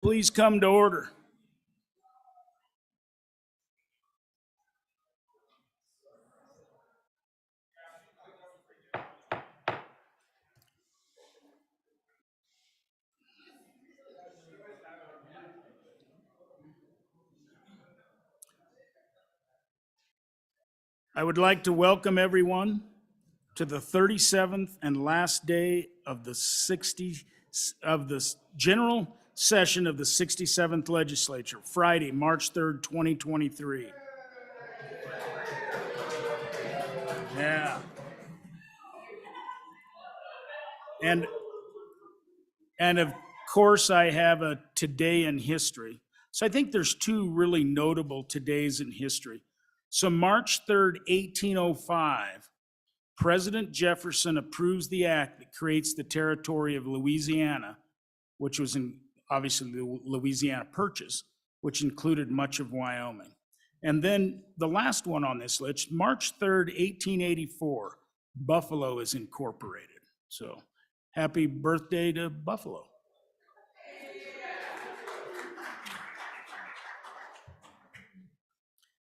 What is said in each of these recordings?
Please come to order. I would like to welcome everyone to the 37th and last day of the general session of the 67th legislature, Friday, March 3rd, 2023. Yeah. And of course, I have a today in history. So I think there's two really notable todays in history. So March 3rd, 1805, President Jefferson approves the act that creates the territory of Louisiana, which was obviously the Louisiana Purchase, which included much of Wyoming. And then the last one on this list, March 3rd, 1884, Buffalo is incorporated. So happy birthday to Buffalo.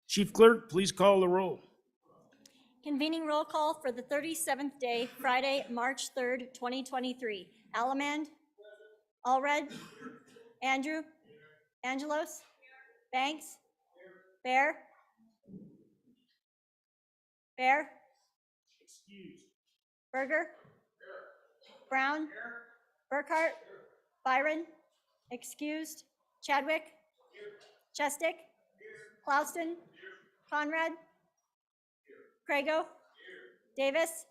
Chief Clerk, please call the roll. Convening roll call for the 37th day, Friday, March 3rd, 2023. Alamand, Allred, Andrew, Angelos, Banks, Bear, Berger, Brown, Burkhart, Byron, excused, Chadwick, Chestick, Clouston, Conrad, Crago, Davis,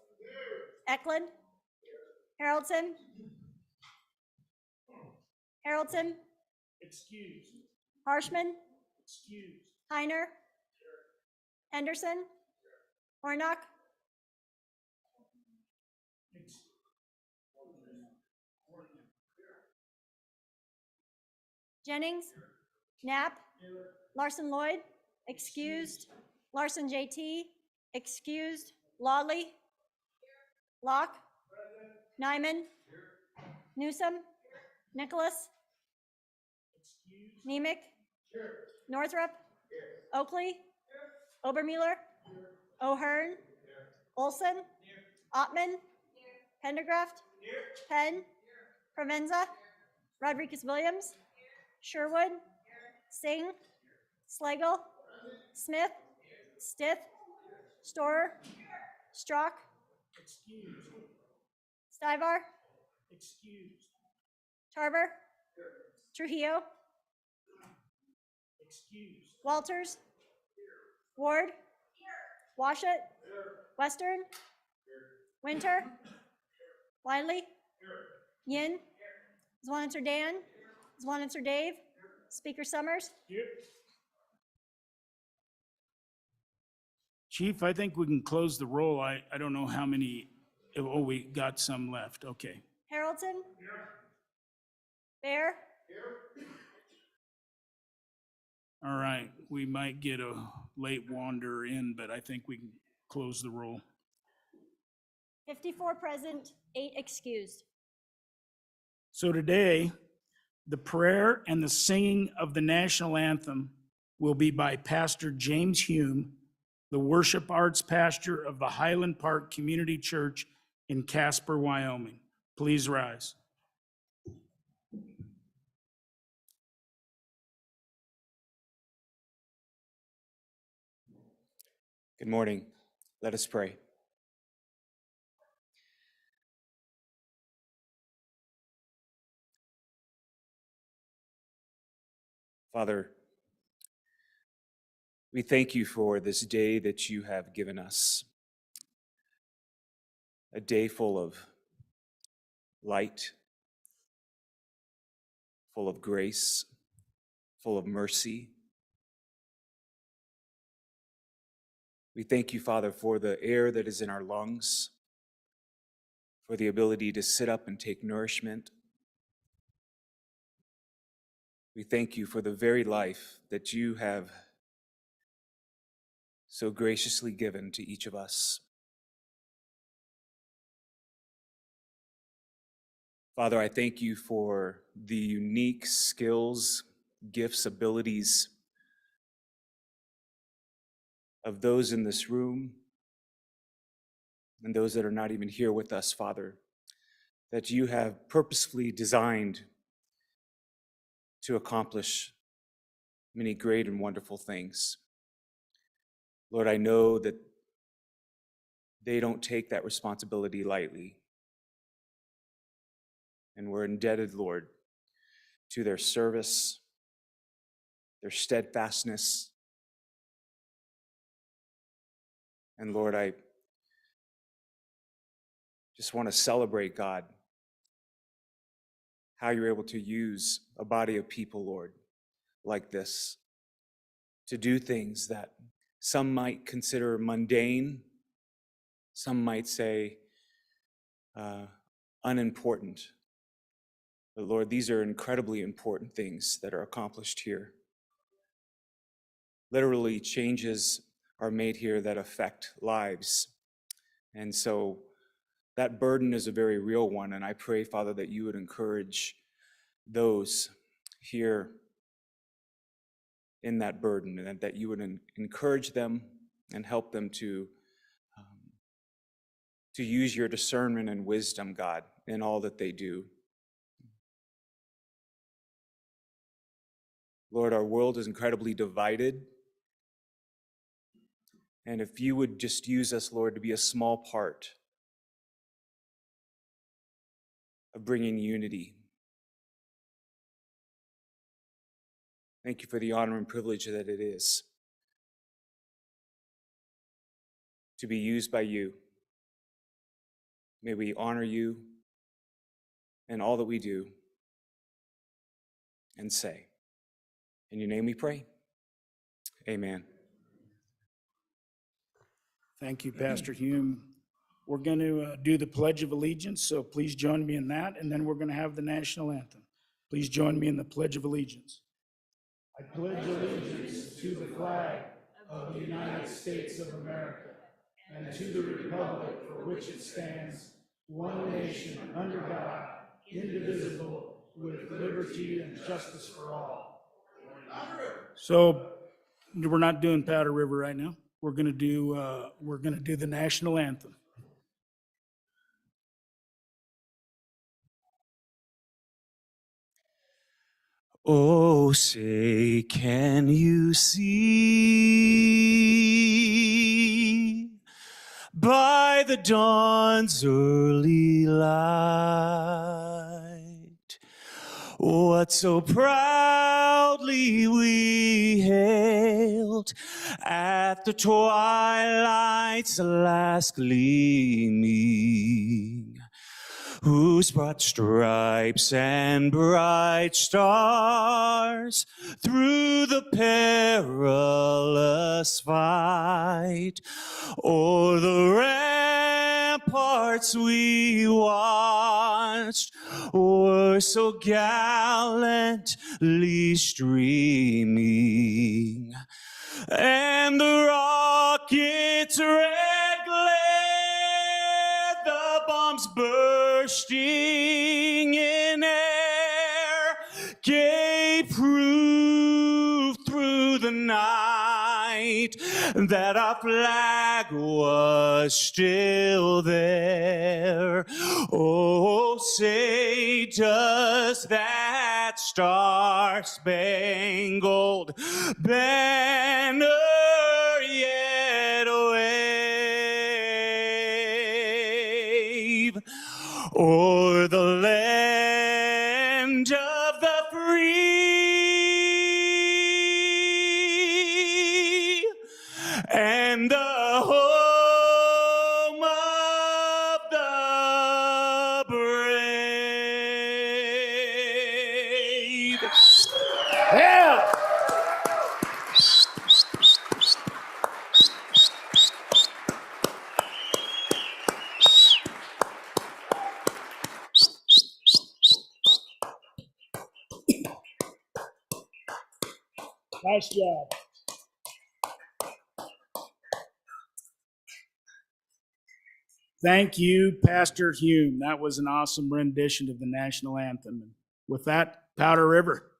Eklund, Haroldson, Excused. Harshman, Excused. Heiner, Henderson, Hornock, Jennings, Knapp, Larson Lloyd, excused, Larson JT, excused, Lawley, Locke, Nyman, Newsom, Nicholas, Nemec, Northrup, Oakley, Obermueller, O'Hearn, Olson, Ottman, Pendergraft, Penn, Provenza, Rodriguez-Williams, Sherwood, Singh, Slagle, Smith, Stith, Storer, Strock, Stivar, Excused. Tarver, Trujillo, Excused. Walters, Ward, Washut, Western, Winter, Wiley, Yin, Zwanitzer Dan, Zwanitzer Dave, Speaker Summers. Chief, I think we can close the roll. I don't know how many, oh, we got some left. Okay. Haroldson, Bear, All right, we might get a late wanderer in, but I think we can close the roll. 54 present, 8 excused. So today, the prayer and the singing of the national anthem will be by Pastor James Hume, the worship arts pastor of the Highland Park Community Church in Casper, Wyoming. Please rise. Good morning. Let us pray. Father, we thank you for this day that you have given us, a day full of light, full of grace, full of mercy. We thank you, Father, for the air that is in our lungs, for the ability to sit up and take nourishment. We thank you for the very life that you have so graciously given to each of us. Father, I thank you for the unique skills, gifts, abilities of those in this room and those that are not even here with us, Father, that you have purposefully designed to accomplish many great and wonderful things. Lord, I know that they don't take that responsibility lightly. And we're indebted, Lord, to their service, their steadfastness. And Lord, I just want to celebrate, God, how you're able to use a body of people, Lord, like this, to do things that some might consider mundane, some might say unimportant. But Lord, these are incredibly important things that are accomplished here. Literally, changes are made here that affect lives. And so that burden is a very real one. And I pray, Father, that you would encourage those here in that burden, and that you would encourage them and help them to use your discernment and wisdom, God, in all that they do. Lord, our world is incredibly divided. And if you would just use us, Lord, to be a small part of bringing unity. Thank you for the honor and privilege that it is to be used by you. May we honor you in all that we do and say. In your name we pray. Amen. Thank you, Pastor Hume. We're going to do the Pledge of Allegiance, so please join me in that, and then we're going to have the national anthem. Please join me in the Pledge of Allegiance. I pledge allegiance to the flag of the United States of America and to the republic for which it stands, one nation, under God, indivisible, with liberty and justice for all. So we're not doing Powder River right now. We're going to do the national anthem. Oh, say, can you see by the dawn's early light what so proudly we hailed at the twilight's last gleaming, whose broad stripes and bright stars through the perilous fight o'er the ramparts we watched were so gallantly streaming, and the rocket's red glare, the bombs bursting in air, gave proof through the night that our flag was still there. Oh, say, does that star-spangled banner yet wave o'er the land of the free and the home of the brave? Yeah! Nice job. Thank you, Pastor Hume. That was an awesome rendition of the national anthem. With that, Powder River.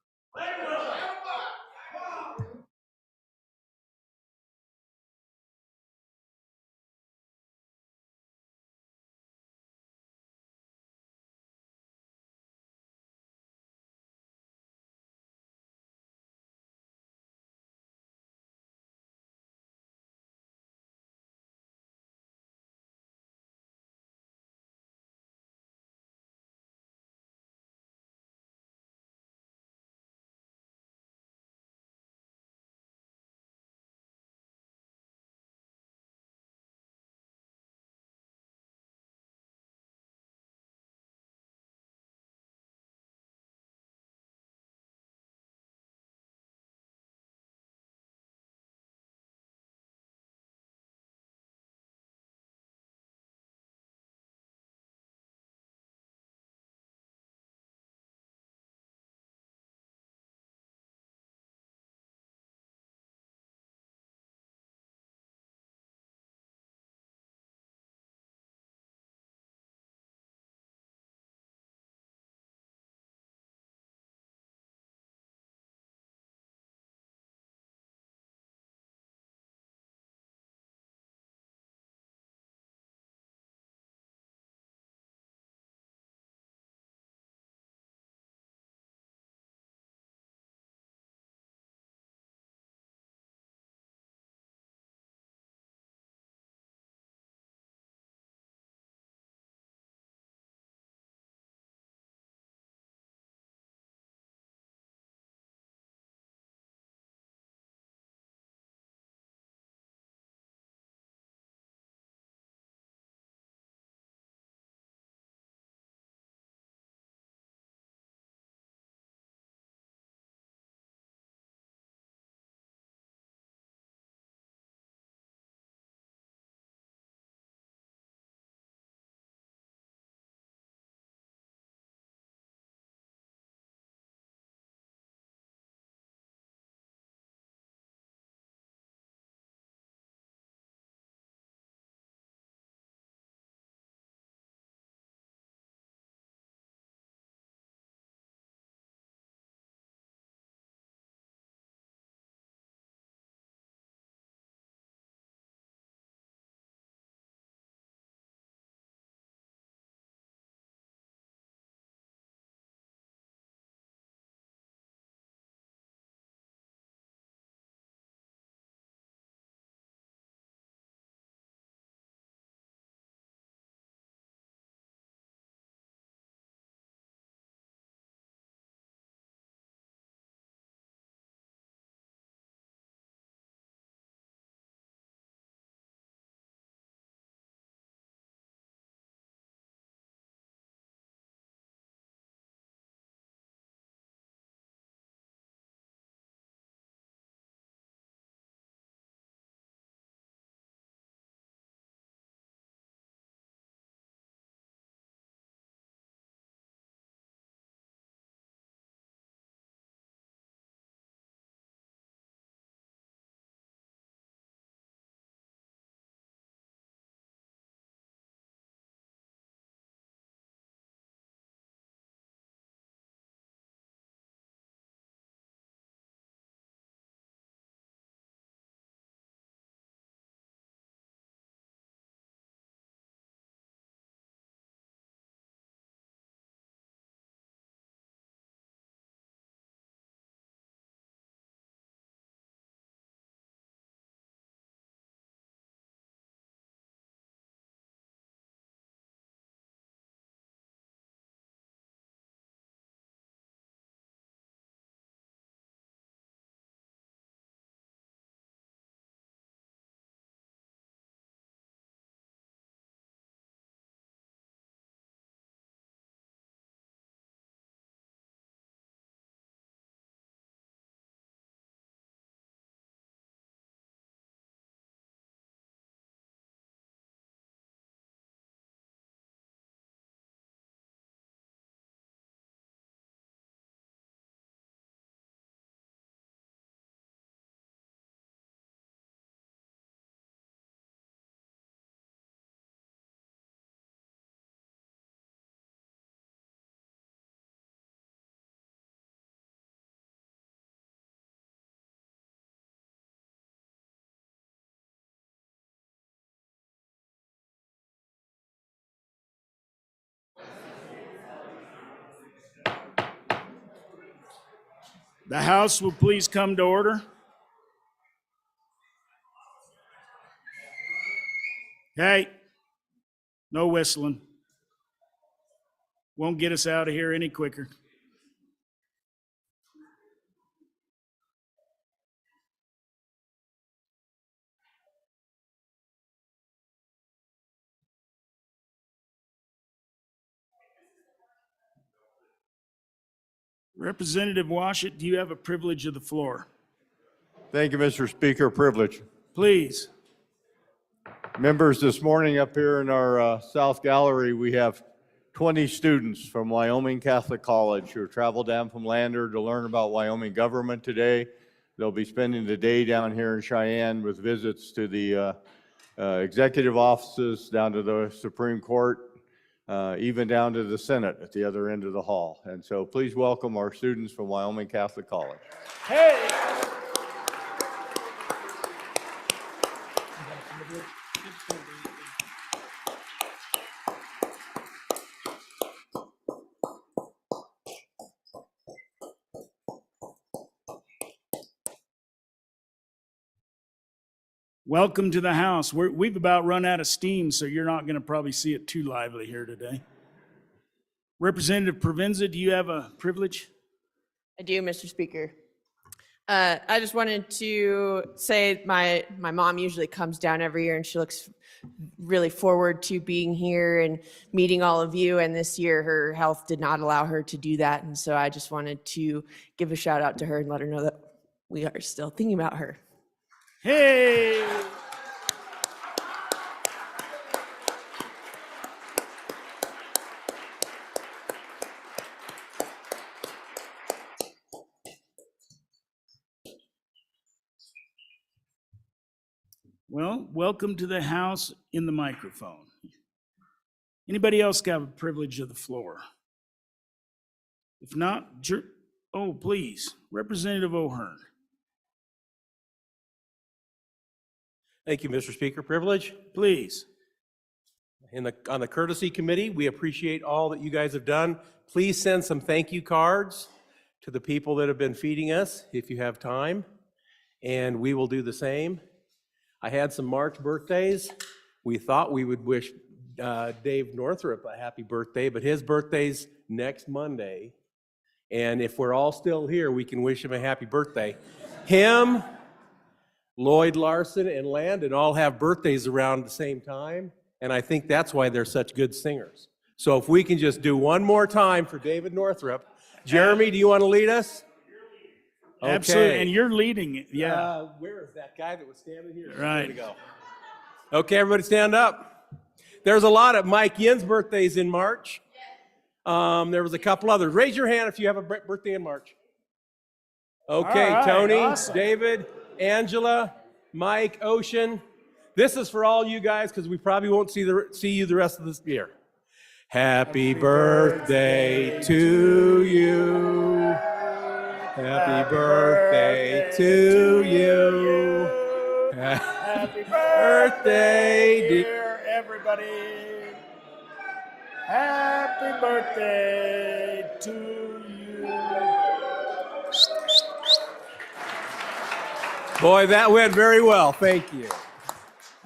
The House will please come to order. Hey, no whistling. Won't get us out of here any quicker. Representative Washut, do you have a privilege of the floor? Thank you, Mr. Speaker. Privilege. Please. Members, this morning up here in our South Gallery, we have 20 students from Wyoming Catholic College who have traveled down from Lander to learn about Wyoming government today. They'll be spending the day down here in Cheyenne with visits to the executive offices, down to the Supreme Court, even down to the Senate at the other end of the hall. And so please welcome our students from Wyoming Catholic College. Hey. Welcome to the House. We've about run out of steam, so you're not going to probably see it too lively here today. Representative Provenza, do you have a privilege? I do, Mr. Speaker. I just wanted to say my mom usually comes down every year and she looks really forward to being here and meeting all of you. And this year her health did not allow her to do that. And so I just wanted to give a shout out to her and let her know that we are still thinking about her. Hey! Well, welcome to the House in the microphone. Anybody else got a privilege of the floor? If not, oh, please, Representative O'Hearn. Thank you, Mr. Speaker. Privilege. Please. On the courtesy committee, we appreciate all that you guys have done. Please send some thank you cards to the people that have been feeding us if you have time, and we will do the same. I had some March birthdays. We thought we would wish Dave Northrup a happy birthday, but his birthday's next Monday. And if we're all still here, we can wish him a happy birthday. Him, Lloyd Larson, and Landon all have birthdays around the same time, and I think that's why they're such good singers. So if we can just do one more time for David Northrup. Jeremy, do you want to lead us? Okay. Absolutely, and you're leading it, yeah. Where is that guy that was standing here? Right. There we go. Okay, everybody stand up. There's a lot of Mike Yin's birthdays in March. There was a couple others. Raise your hand if you have a birthday in March. Okay, All right, Tony, awesome. David, Angela, Mike, Ocean. This is for all you guys because we probably won't see you the rest of this year. Happy birthday to you. Happy birthday to you. Happy birthday, dear everybody. Happy birthday to you. Boy, that went very well. Thank you.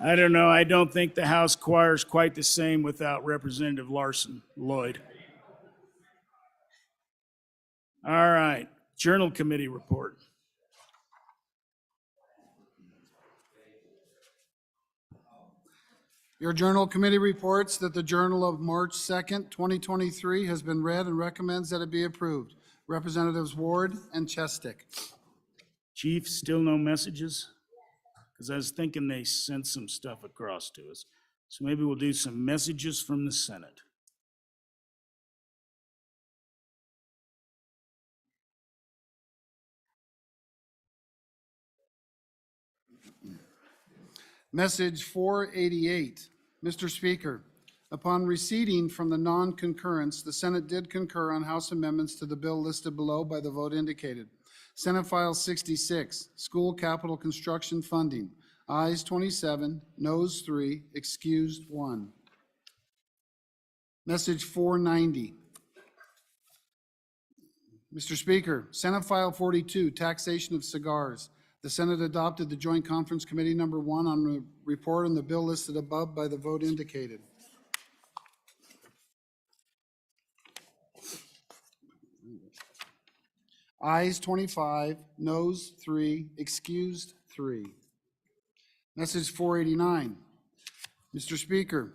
I don't know. I don't think the House choir is quite the same without Representative Larson Lloyd. All right. Journal Committee report. Your Journal Committee reports that the Journal of March 2nd, 2023 has been read and recommends that it be approved. Representatives Ward and Chestick. Chief, still no messages? Because I was thinking they sent some stuff across to us. So maybe we'll do some messages from the Senate. Message 488. Mr. Speaker, upon receding from the non-concurrence, the Senate did concur on House amendments to the bill listed below by the vote indicated. Senate File 66, School Capital Construction Funding. Ayes 27, noes 3, excused 1. Message 490. Mr. Speaker, Senate File 42, Taxation of Cigars. The Senate adopted the Joint Conference Committee Number 1 on the report on the bill listed above by the vote indicated. Ayes 25, noes 3, excused 3. Message 489. Mr. Speaker,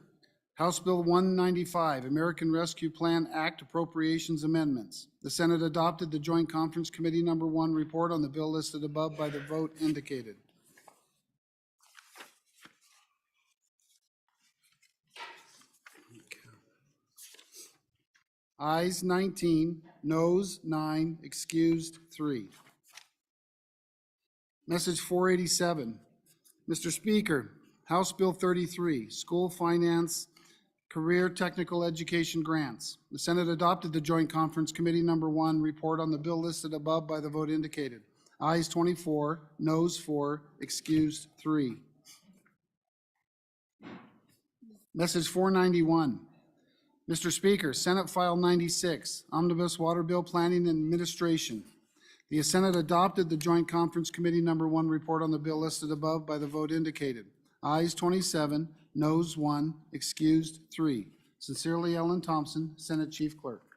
House Bill 195, American Rescue Plan Act Appropriations Amendments. The Senate adopted the Joint Conference Committee Number 1 report on the bill listed above by the vote indicated. Ayes 19, noes 9, excused 3. Message 487. Mr. Speaker, House Bill 33, School Finance Career Technical Education Grants. The Senate adopted the Joint Conference Committee Number 1 report on the bill listed above by the vote indicated. Ayes 24, noes 4, excused 3. Message 491. Mr. Speaker, Senate File 96, Omnibus Water Bill Planning and Administration. The Senate adopted the Joint Conference Committee Number 1 report on the bill listed above by the vote indicated. Ayes 27, noes 1, excused 3. Sincerely, Ellen Thompson, Senate Chief Clerk.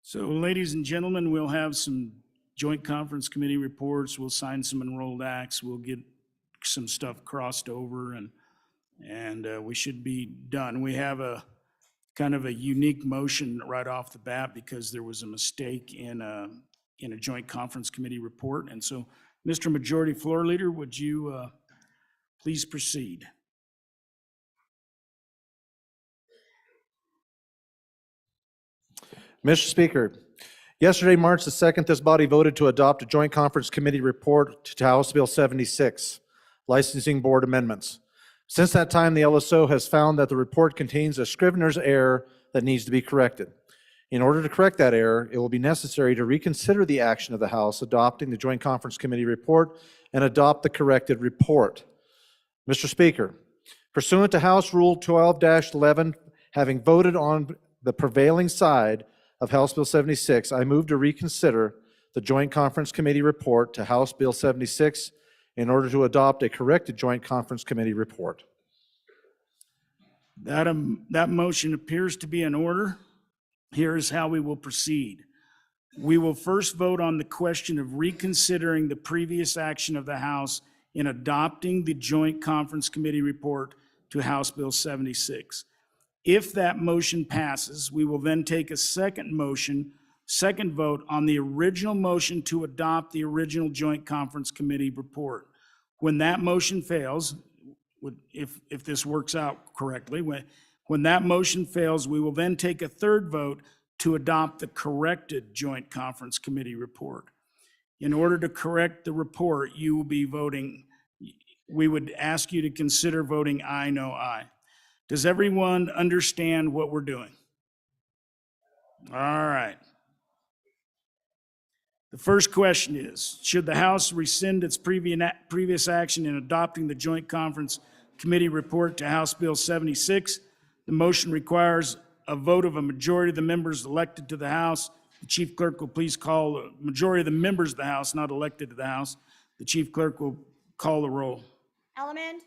So, ladies and gentlemen, we'll have some joint conference committee reports. We'll sign some enrolled acts. We'll get some stuff crossed over, and we should be done. We have a kind of a unique motion right off the bat because there was a mistake in a joint conference committee report. And so, Mr. Majority Floor Leader, would you please proceed? Mr. Speaker, yesterday, March the 2nd, this body voted to adopt a Joint Conference Committee report to House Bill 76, Licensing Board Amendments. Since that time, the LSO has found that the report contains a scrivener's error that needs to be corrected. In order to correct that error, it will be necessary to reconsider the action of the House adopting the Joint Conference Committee report and adopt the corrected report. Mr. Speaker, pursuant to House Rule 12-11, having voted on the prevailing side of House Bill 76, I move to reconsider the Joint Conference Committee report to House Bill 76 in order to adopt a corrected Joint Conference Committee report. That motion appears to be in order. Here is how we will proceed. We will first vote on the question of reconsidering the previous action of the House in adopting the Joint Conference Committee report to House Bill 76. If that motion passes, we will then take a second vote on the original motion to adopt the original Joint Conference Committee report. When that motion fails, if this works out correctly, when that motion fails, we will then take a third vote to adopt the corrected Joint Conference Committee report. In order to correct the report, you will be voting, we would ask you to consider voting aye, no, aye. Does everyone understand what we're doing? All right. The first question is, should the House rescind its previous action in adopting the Joint Conference Committee report to House Bill 76? The motion requires a vote of a majority of the members elected to the House. The Chief Clerk will please call the majority of the members of the House, not elected to the House. The Chief Clerk will call the roll. Allemand.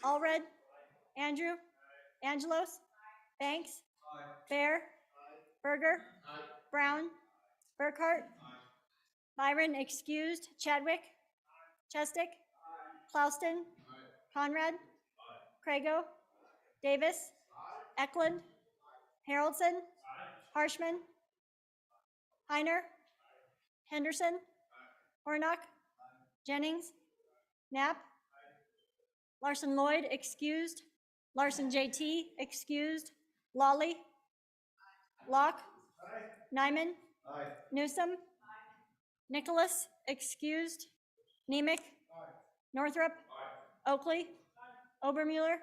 Allred. Andrew. Angelos. Banks. Bear. Berger. Brown. Burkhart. Byron excused. Chadwick. Chestick. Klauston. Conrad. Crago. Davis. Eklund. Haroldson. Harshman. Heiner. Henderson. Hornock. Jennings. Knapp. Larson Lloyd excused. Larson JT excused. Lawley. Locke. Nyman. Newsom. Nicholas excused. Nemec. Northrup. Oakley. Obermuller.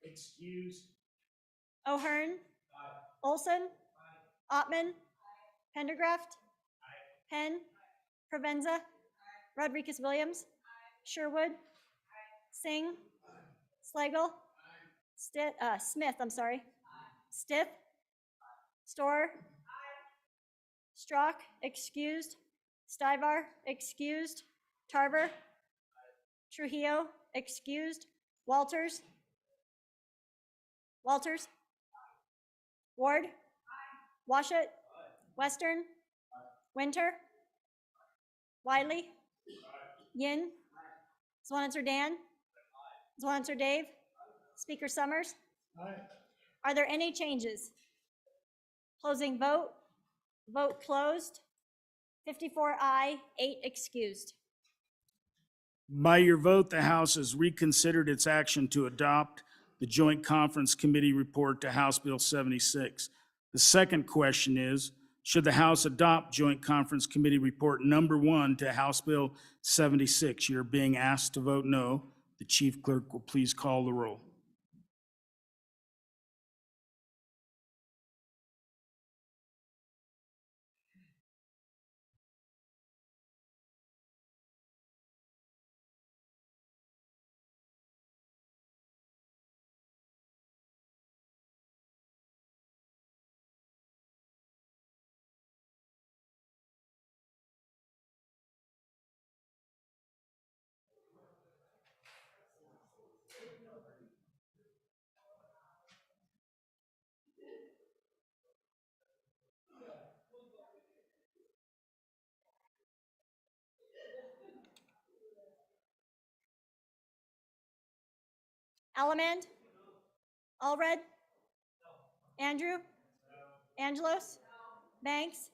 Excused. O'Hearn. Olson. Ottman. Pendergraft. Penn. Provenza. Rodriguez Williams. Sherwood. Singh. Slagle. Smith, I'm sorry. Stiff. Storer. Strock, excused. Stivar, excused. Tarver. Trujillo, excused. Walters. Walters. Ward. Washut. Western. Winter. Wiley. Yin. Swanitzer Dan. Swanitzer Dave. Speaker Summers. Are there any changes? Closing vote. Vote closed. 54 aye, 8 excused. By your vote, the House has reconsidered its action to adopt the Joint Conference Committee report to House Bill 76. The second question is, should the House adopt Joint Conference Committee report number 1 to House Bill 76? You're being asked to vote no. The chief clerk will please call the roll. Allemand? Allred? Andrew? Angelos? Banks?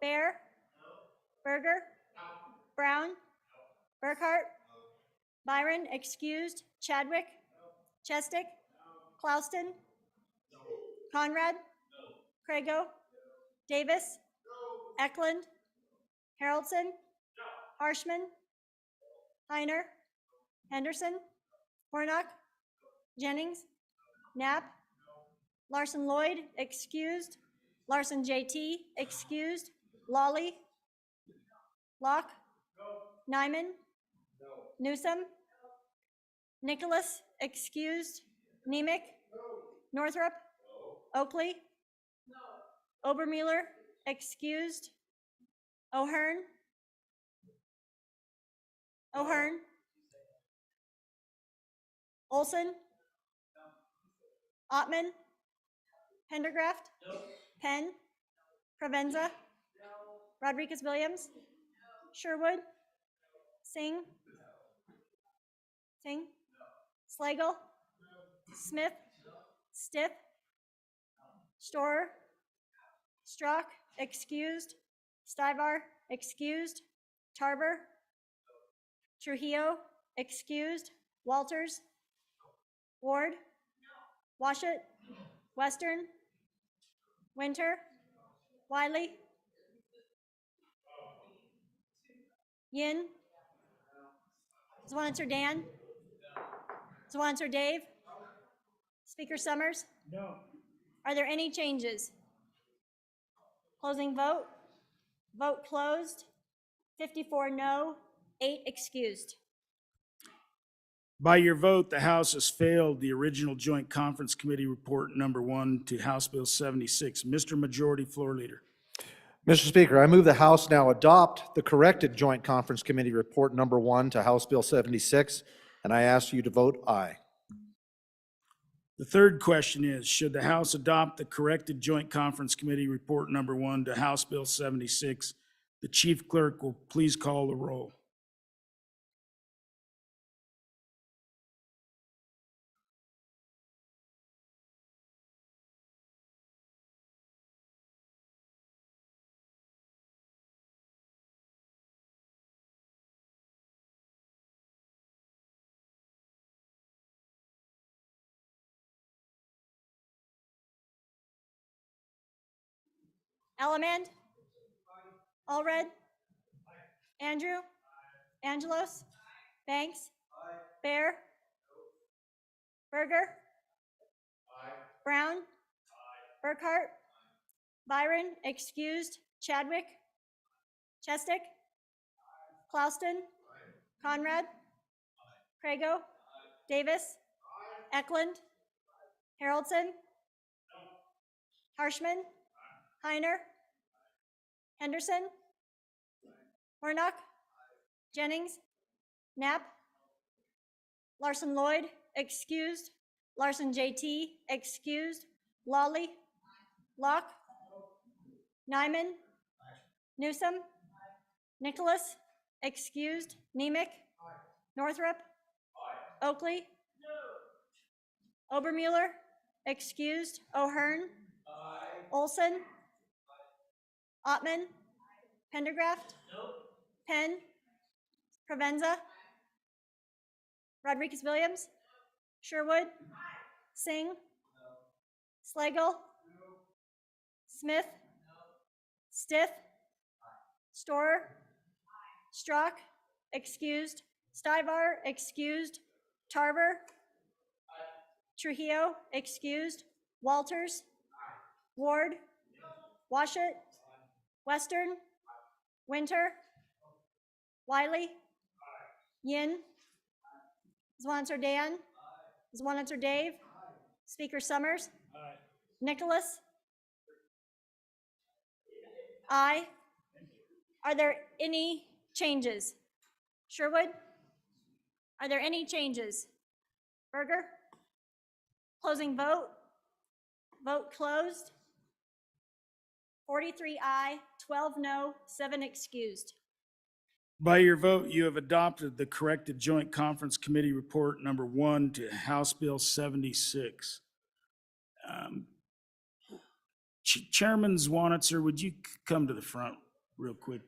Bear? Berger? Brown? Burkhart? Byron, excused. Chadwick? Chestick? Klauston? Conrad? Crago? Davis? Eklund? Haroldson? Harshman? Heiner? Henderson? Hornock? Jennings? Knapp? Larson Lloyd, excused. Larson JT, excused. Lawley? Locke? Nyman? Newsom? Nicholas, excused. Nemec? Northrup? Oakley? Obermueller, excused. O'Hearn? O'Hearn? Olson? Ottman? Pendergraft? Penn? Provenza? Rodriguez Williams? Sherwood? Singh? Slagle? Smith? Stiff? Storer? Strock? Excused. Stivar? Excused. Tarver? Trujillo? Excused. Walters? Ward? Washut? Western? Winter? Wiley? Yin? Swanitzer Dan? Swanitzer Dave? Speaker Summers? No. Are there any changes? Closing vote. Vote closed. 54 no, 8 excused. By your vote, the House has failed the original Joint Conference Committee report number 1 to House Bill 76. Mr. Majority Floor Leader. Mr. Speaker, I move the House now adopt the corrected Joint Conference Committee report number 1 to House Bill 76, and I ask you to vote aye. The third question is, should the House adopt the corrected Joint Conference Committee report number 1 to House Bill 76? The chief clerk will please call the roll. Allemand? Allred? Andrew? Angelos? Banks? Bear? Berger? Brown? Burkhart? Byron, excused. Chadwick? Chestick? Klauston? Conrad? Crago? Davis? Eklund? Haroldson? Harshman? Heiner? Henderson? Hornock? Jennings? Knapp? Larson Lloyd, excused. Larson JT, excused. Lawley? Locke? Nyman? Newsom? Nicholas, excused. Nemec? Northrup? Oakley? Obermueller, excused. O'Hearn? Olson? Ottman? Pendergraft? Penn? Provenza? Rodriguez Williams? Sherwood? Singh? Slagle? Smith? Stith? Storer? Strock? Excused. Stivar? Excused. Tarver? Trujillo? Excused. Walters? Ward? Washut? Western? Winter? Wiley? Yin? Zwanzer Dan? Zwanzer Dave? Speaker Summers? Nicholas? Aye. Are there any changes? Sherwood? Are there any changes? Berger? Closing vote. Vote closed. 43 aye, 12 no, 7 excused. By your vote, you have adopted the corrected Joint Conference Committee Report number 1 to House Bill 76. Chairman Zwanitzer, would you come to the front real quick?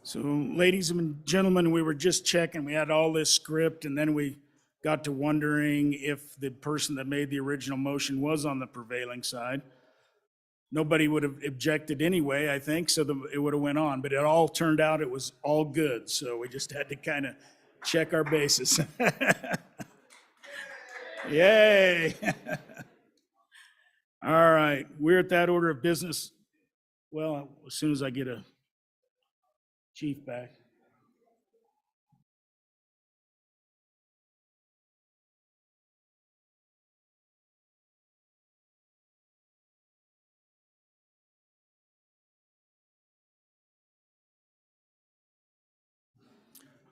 So, ladies and gentlemen, we were just checking, we had all this script, and then we got to wondering if the person that made the original motion was on the prevailing side. Nobody would have objected anyway, I think, so it would have went on, but it all turned out it was all good, so we just had to kind of check our bases. Yay! All right, we're at that order of business. Well, as soon as I get a chief back.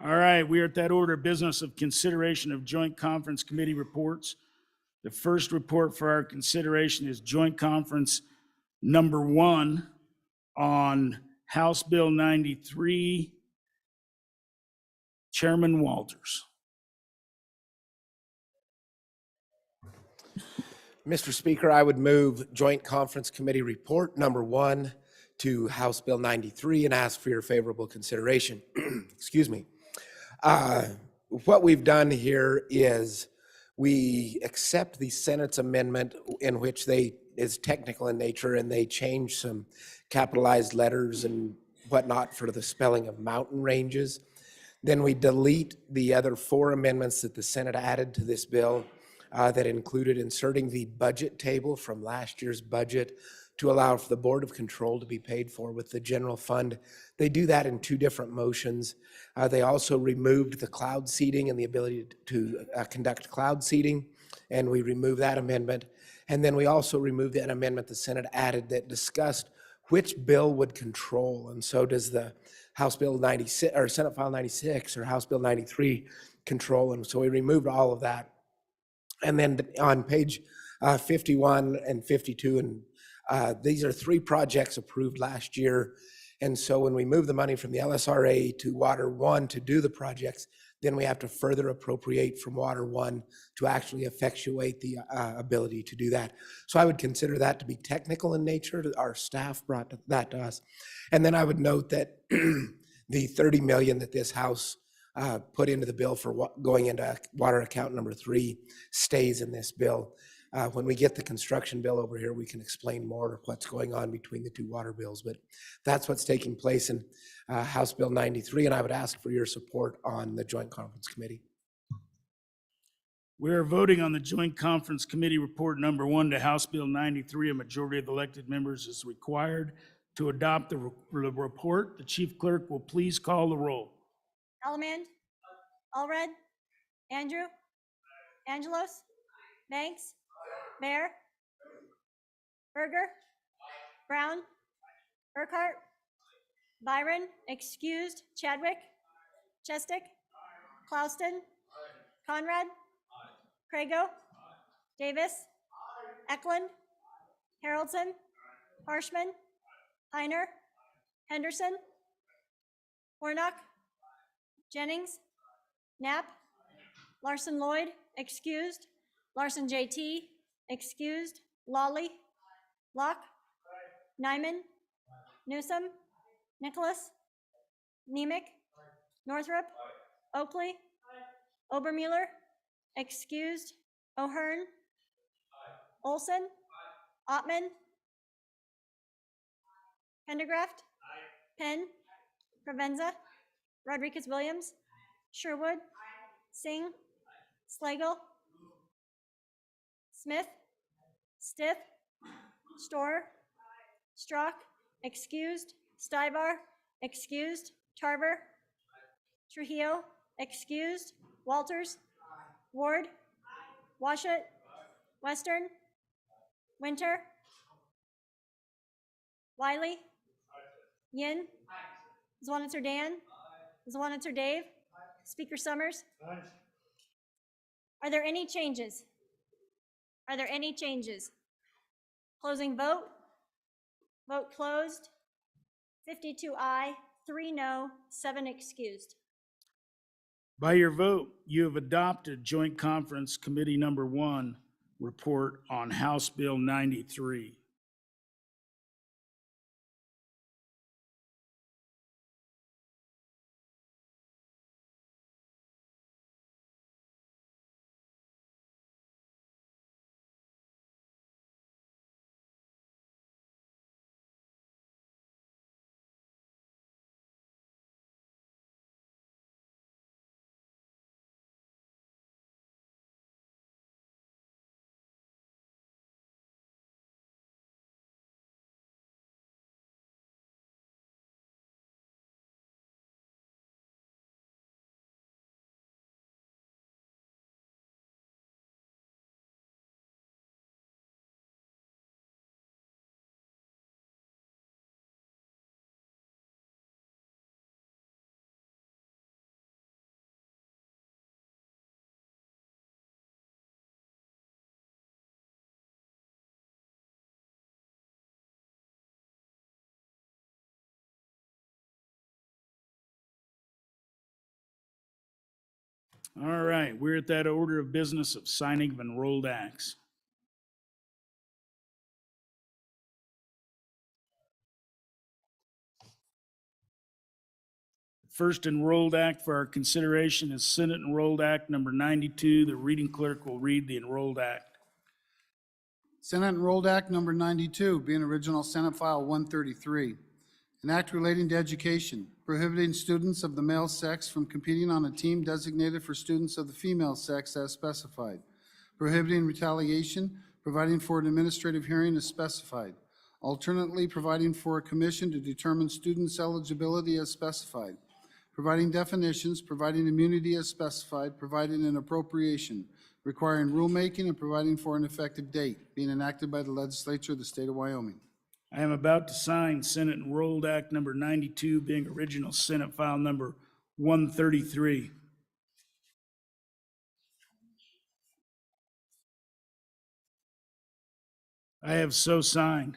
All right, we are at that order of business of consideration of joint conference committee reports. The first report for our consideration is joint conference number 1 on House Bill 93. Chairman Walters. Mr. Speaker, I would move Joint Conference Committee Report number 1 to House Bill 93 and ask for your favorable consideration. Excuse me. What we've done here is we accept the Senate's amendment in which they is technical in nature, and they changed some capitalized letters and whatnot for the spelling of mountain ranges. Then we delete the other 4 amendments that the Senate added to this bill that included inserting the budget table from last year's budget to allow for the Board of Control to be paid for with the general fund. They do that in 2 different motions. They also removed the cloud seeding and the ability to conduct cloud seeding, and we removed that amendment. And then we also removed that amendment the Senate added that discussed which bill would control. And so does the House Bill 96 or Senate File 96 or House Bill 93 control. And so we removed all of that. And then on page 51 and 52, and these are 3 projects approved last year. And so when we move the money from the LSRA to Water One to do the projects, then we have to further appropriate from Water One to actually effectuate the ability to do that. So I would consider that to be technical in nature. Our staff brought that to us. And then I would note that the 30 million that this House put into the bill for going into water account number 3 stays in this bill. When we get the construction bill over here, we can explain more of what's going on between the 2 water bills. But that's what's taking place in House Bill 93, and I would ask for your support on the Joint Conference Committee. We are voting on the Joint Conference Committee Report Number 1 to House Bill 93. A majority of the elected members is required to adopt the report. The chief clerk will please call the roll. Ellerman, Allred, Andrew, Angelos, Banks, Bear, Berger, Brown, Burkhart, Byron, excused, Chadwick, Chestick, Clauston, Conrad, Crago, Davis, Eklund, Haroldson, Harshman, Heiner, Henderson, Warnock, Jennings, Knapp, Larson Lloyd, excused, Larson JT, excused, Lawley, Locke, Nyman, Newsom, Nicholas, Nemec, Northrup, Oakley, Obermueller, excused, O'Hearn, Olson, Ottman, Pendergraft, Penn, Provenza, Rodriguez Williams, Sherwood, Singh, Slagle, Smith, Stiff, Storer, Strock, excused, Stivar, excused, Tarver, Trujillo, excused, Walters, Ward, Washut, Western, Winter, Wiley, Yin, Zwanitzer Dan, Zwanitzer Dave, Speaker Summers. Are there any changes? Are there any changes? Closing vote. Vote closed. 52 aye, 3 no, 7 excused. By your vote, you have adopted Joint Conference Committee Number 1 report on House Bill 93. All right, we're at that order of business of signing of enrolled acts. First enrolled act for our consideration is Senate Enrolled Act Number 92. The reading clerk will read the enrolled act. Senate Enrolled Act Number 92, being original Senate File 133. An act relating to education, prohibiting students of the male sex from competing on a team designated for students of the female sex as specified, prohibiting retaliation, providing for an administrative hearing as specified, alternately providing for a commission to determine students' eligibility as specified, providing definitions, providing immunity as specified, providing an appropriation, requiring rulemaking, and providing for an effective date, being enacted by the legislature of the state of Wyoming. I am about to sign Senate Enrolled Act number 92, being original Senate File number 133. I have so signed.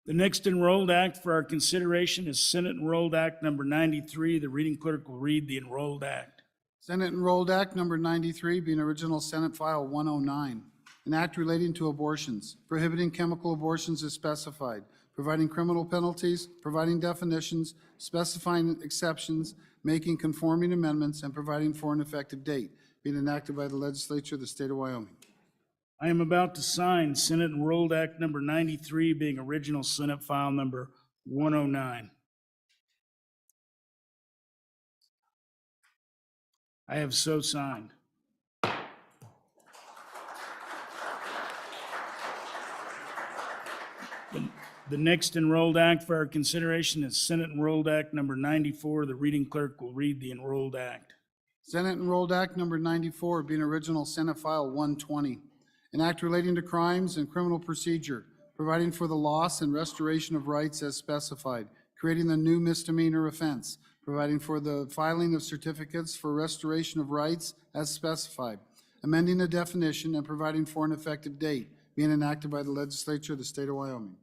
The next enrolled act for our consideration is Senate Enrolled Act number 93. The reading clerk will read the enrolled act. Senate Enrolled Act Number 93, being original Senate File 109. An act relating to abortions, prohibiting chemical abortions as specified, providing criminal penalties, providing definitions, specifying exceptions, making conforming amendments, and providing for an effective date, being enacted by the legislature of the state of Wyoming. I am about to sign Senate Enrolled Act number 93, being original Senate File number 109. I have so signed. The next enrolled act for our consideration is Senate Enrolled Act number 94. The reading clerk will read the enrolled act. Senate Enrolled Act Number 94, being original Senate File 120. An act relating to crimes and criminal procedure, providing for the loss and restoration of rights as specified, creating the new misdemeanor offense, providing for the filing of certificates for restoration of rights as specified, amending the definition and providing for an effective date, being enacted by the legislature of the state of Wyoming.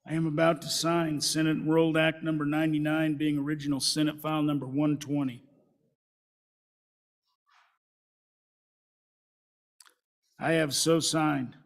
I am about to sign Senate Enrolled Act number 99, being original Senate File number 120. I have so signed.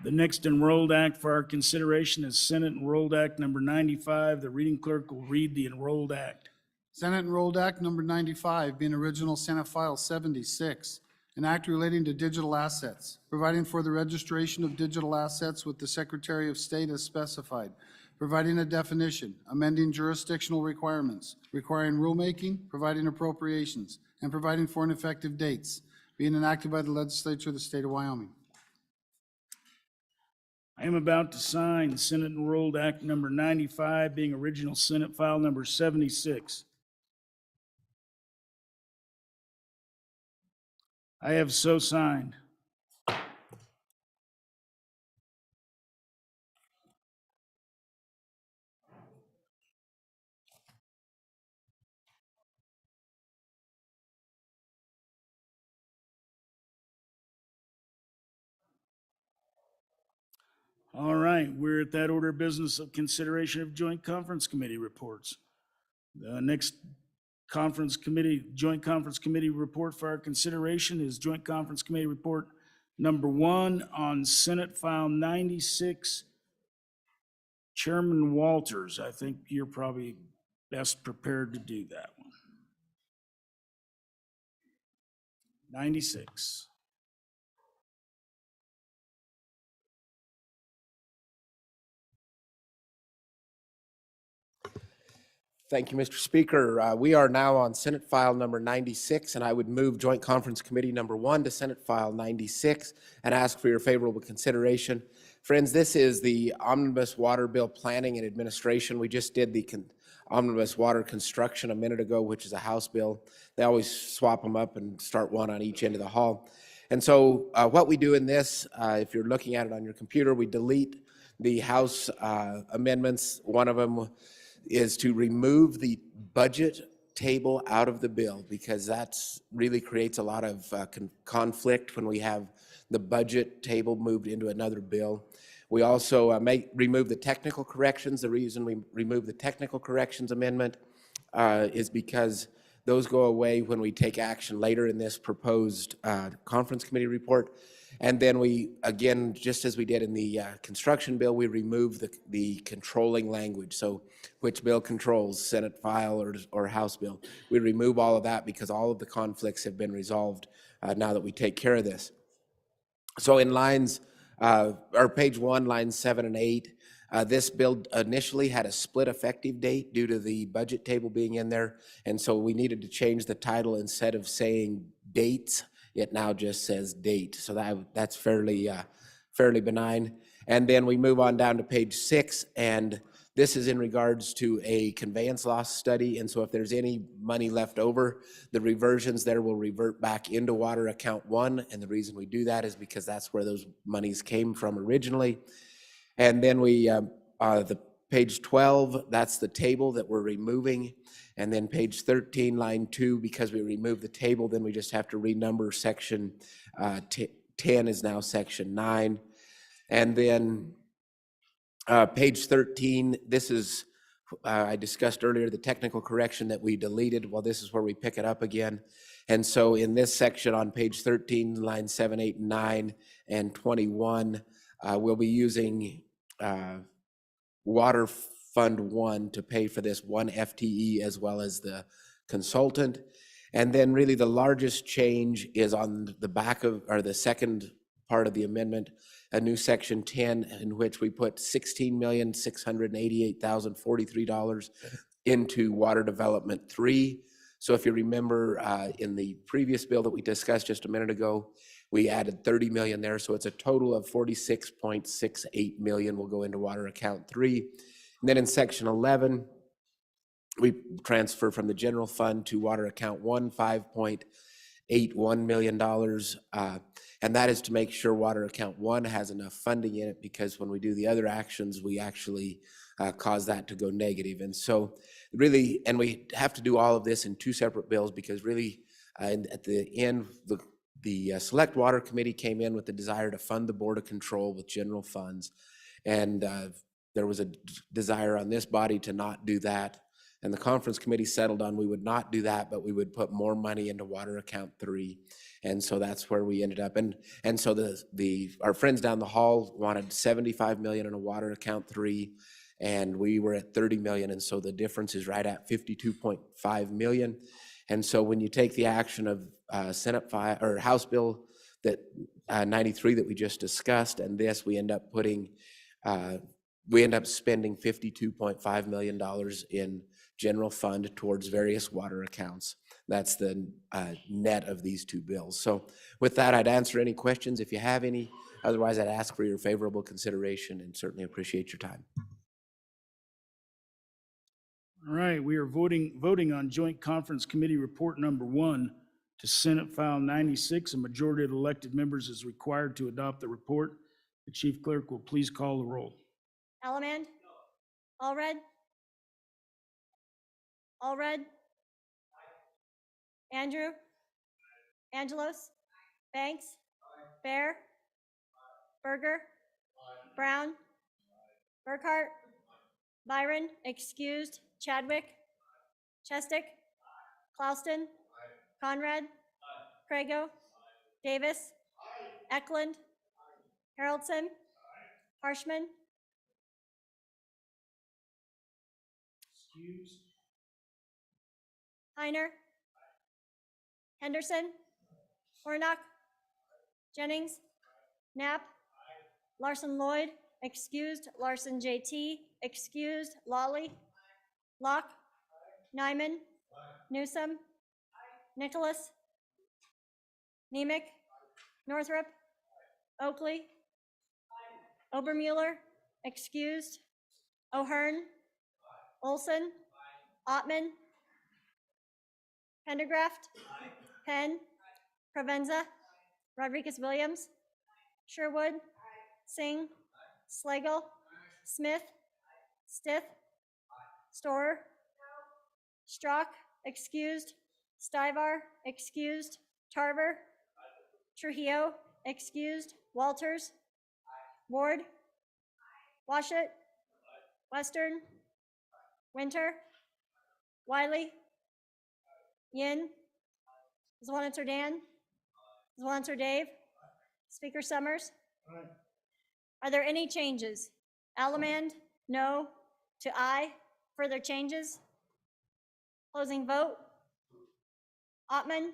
The next enrolled act for our consideration is Senate Enrolled Act number 95. The reading clerk will read the enrolled act. Senate Enrolled Act Number 95, being original Senate File 76. An act relating to digital assets, providing for the registration of digital assets with the Secretary of State as specified, providing a definition, amending jurisdictional requirements, requiring rulemaking, providing appropriations, and providing for an effective dates, being enacted by the legislature of the state of Wyoming. I am about to sign Senate Enrolled Act number 95, being original Senate File number 76. I have so signed. All right, we're at that order of business of consideration of joint conference committee reports. The next joint conference committee report for our consideration is Joint Conference Committee Report number 1 on Senate File 96. Chairman Walters, I think you're probably best prepared to do that one. 96. Thank you, Mr. Speaker. We are now on Senate File number 96, and I would move Joint Conference Committee number 1 to Senate File 96 and ask for your favorable consideration. Friends, this is the Omnibus Water Bill Planning and Administration. We just did the Omnibus Water Construction a minute ago, which is a House bill. They always swap them up and start one on each end of the hall. And so what we do in this, if you're looking at it on your computer, we delete the House amendments. One of them is to remove the budget table out of the bill, because that's really creates a lot of conflict when we have the budget table moved into another bill. We also remove the technical corrections. The reason we remove the technical corrections amendment is because those go away when we take action later in this proposed conference committee report. And then we, again, just as we did in the construction bill, we removed the controlling language. So which bill controls, Senate file or House bill. We remove all of that because all of the conflicts have been resolved now that we take care of this. So in lines, or page 1, lines 7 and 8, this bill initially had a split effective date due to the budget table being in there. And so we needed to change the title. Instead of saying dates, it now just says date. So that's fairly benign. And then we move on down to page 6, and this is in regards to a conveyance loss study. And so if there's any money left over, the reversions there will revert back into water account 1. And the reason we do that is because that's where those monies came from originally. And then the page 12, that's the table that we're removing. And then page 13, line 2, because we removed the table, then we just have to renumber section 10 is now section 9. And then page 13, this is, I discussed earlier, the technical correction that we deleted. Well, this is where we pick it up again. And so in this section on page 13, lines 7, 8, 9, and 21, we'll be using Water Fund 1 to pay for this 1 FTE as well as the consultant. And then really the largest change is on the back of, or the second part of the amendment, a new section 10 in which we put $16,688,043 into Water Development 3. So if you remember in the previous bill that we discussed just a minute ago, we added 30 million there. So it's a total of 46.68 million will go into Water Account 3. And then in section 11, we transfer from the general fund to Water Account 1, $5.81 million. And that is to make sure Water Account 1 has enough funding in it, because when we do the other actions, we actually cause that to go negative. And so really, and we have to do all of this in 2 separate bills, because really at the end, the Select Water Committee came in with the desire to fund the Board of Control with general funds. And there was a desire on this body to not do that. And the conference committee settled on we would not do that, but we would put more money into Water Account 3. And so that's where we ended up. And so our friends down the hall wanted 75 million in a Water Account 3, and we were at 30 million. And so the difference is right at 52.5 million. And so when you take the action of Senate file or House Bill that 93 that we just discussed, and this, we end up spending $52.5 million in general fund towards various water accounts. That's the net of these 2 bills. So with that, I'd answer any questions if you have any. Otherwise, I'd ask for your favorable consideration and certainly appreciate your time. All right, we are voting on Joint Conference Committee Report Number 1 to Senate File 96. A majority of the elected members is required to adopt the report. The Chief Clerk will please call the roll. Allemand? Allred? Allred? Andrew? Angelos? Banks? Bear? Berger? Brown? Burkhart? Byron, excused. Chadwick? Chestick? Clauston? Conrad? Crago? Davis? Eklund? Haroldson? Harshman? Heiner? Henderson? Hornock? Jennings? Knapp? Larson Lloyd? Excused. Larson JT? Excused. Lawley? Locke? Nyman? Newsom? Nicholas? Nemec? Northrup? Oakley? Obermueller? Excused. O'Hearn? Olson? Ottman? Pendergraft? Penn? Provenza? Rodriguez Williams? Sherwood? Singh? Slagle? Smith? Stith? Storer? Strock? Excused. Stivar? Excused. Tarver? Trujillo? Excused. Walters? Ward? Washut? Western? Winter? Wiley? Yin? Zwaniter Dan? Zwaniter Dave? Speaker Summers? Are there any changes? Allemand, no to aye. Further changes? Closing vote? Ottman?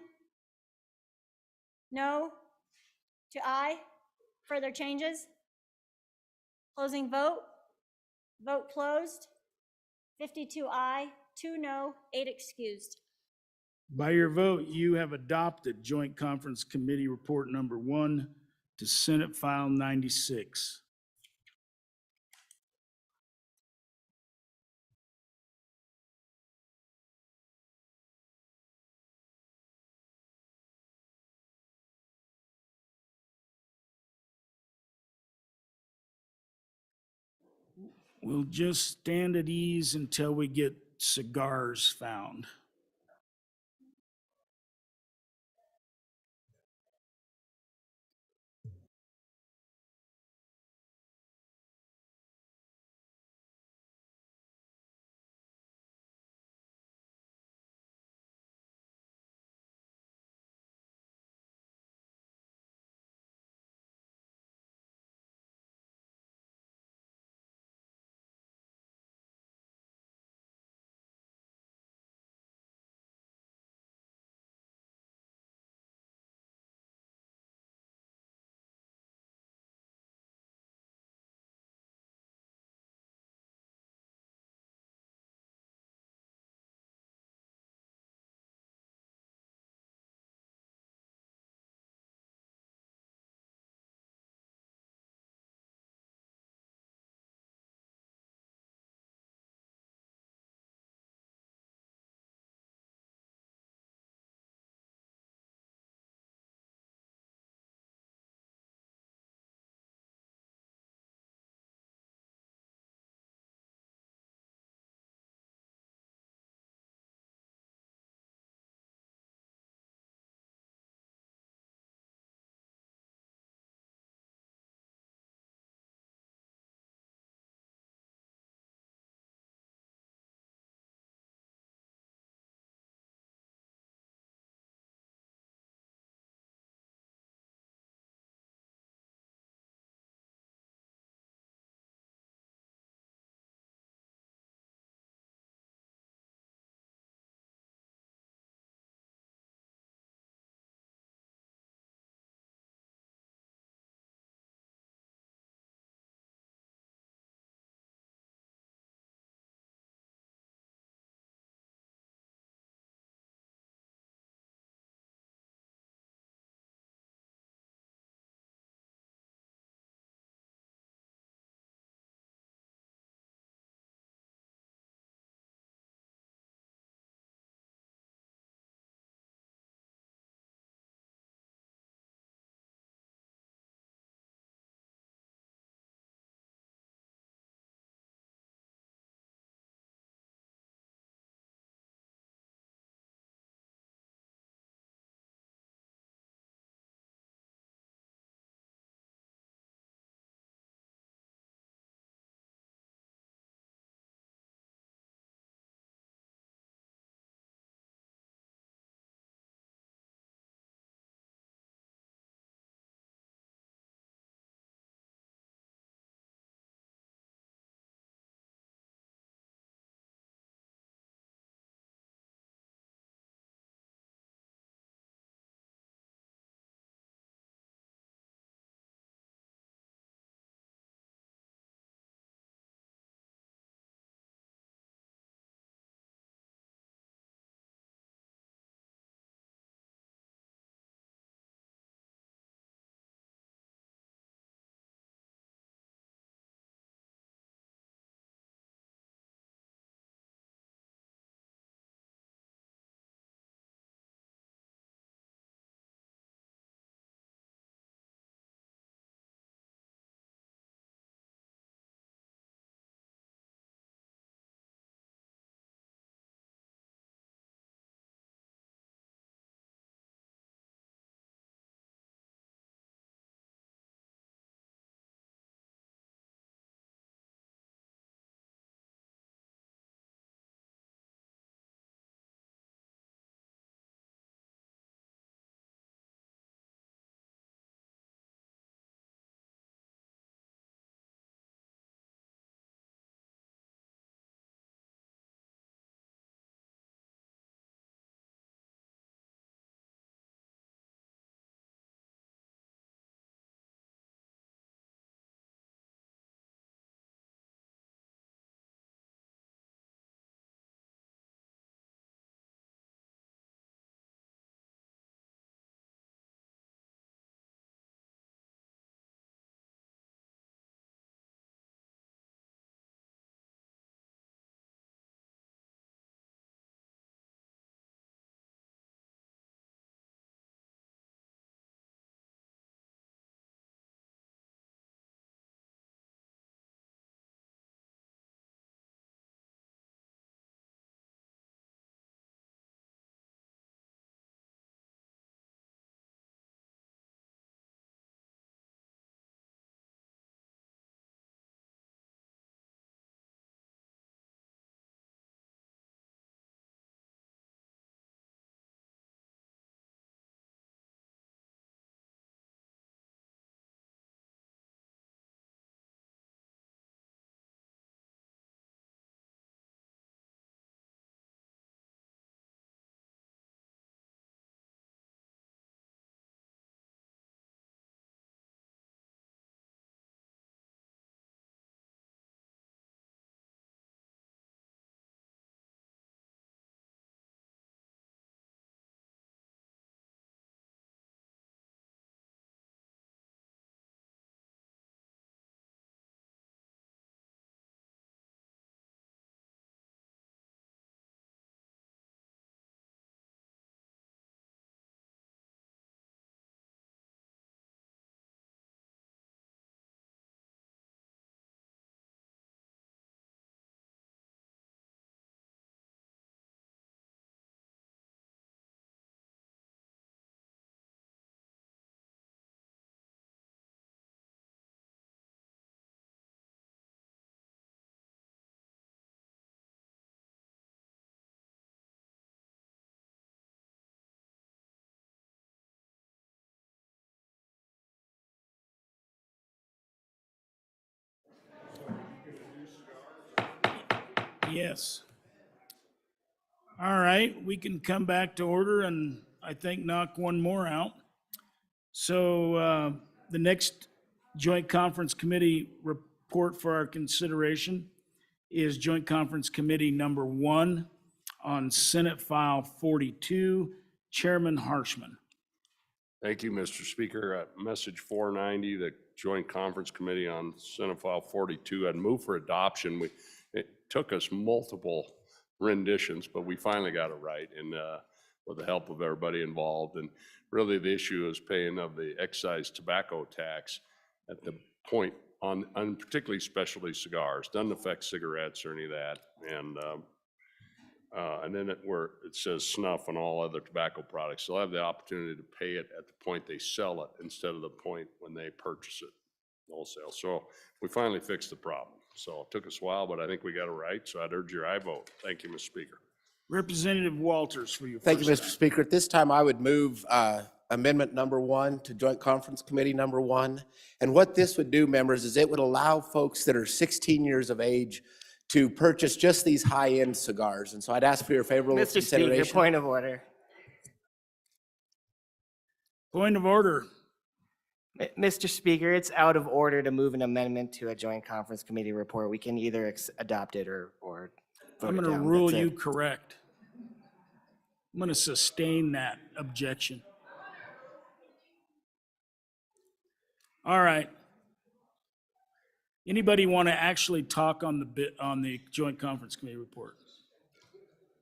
No to aye. Further changes? Closing vote? Vote closed. 52 aye, 2 no, 8 excused. By your vote, you have adopted Joint Conference Committee Report Number 1 to Senate File 96. We'll just stand at ease until we get cigars found. Yes. All right, we can come back to order and I think knock one more out. So the next joint conference committee report for our consideration is Joint Conference Committee number 1 on Senate File 42, Chairman Harshman. Thank you, Mr. Speaker. Message 490, the Joint Conference Committee on Senate File 42, I'd move for adoption. It took us multiple renditions, but we finally got it right, and with the help of everybody involved. And really, the issue is paying of the excise tobacco tax at the point on particularly specialty cigars. Doesn't affect cigarettes or any of that. And then where it says snuff and all other tobacco products, they'll have the opportunity to pay it at the point they sell it instead of the point when they purchase it wholesale. So we finally fixed the problem. So it took us a while, but I think we got it right. So I'd urge your aye vote. Thank you, Mr. Speaker. Representative Walters for your Thank first you, Mr. time. Speaker. At this time, I would move amendment number 1 to Joint Conference Committee number 1. And what this would do, members, is it would allow folks that are 16 years of age to purchase just these high-end cigars. And so I'd ask for your favorable Mr. Speaker, consideration. point of order. Point of order. Mr. Speaker, it's out of order to move an amendment to a joint conference committee report. We can either adopt it or vote I'm it going to down. rule That's you it. correct. I'm going to sustain that objection. All right. Anybody want to actually talk on the Joint Conference Committee report?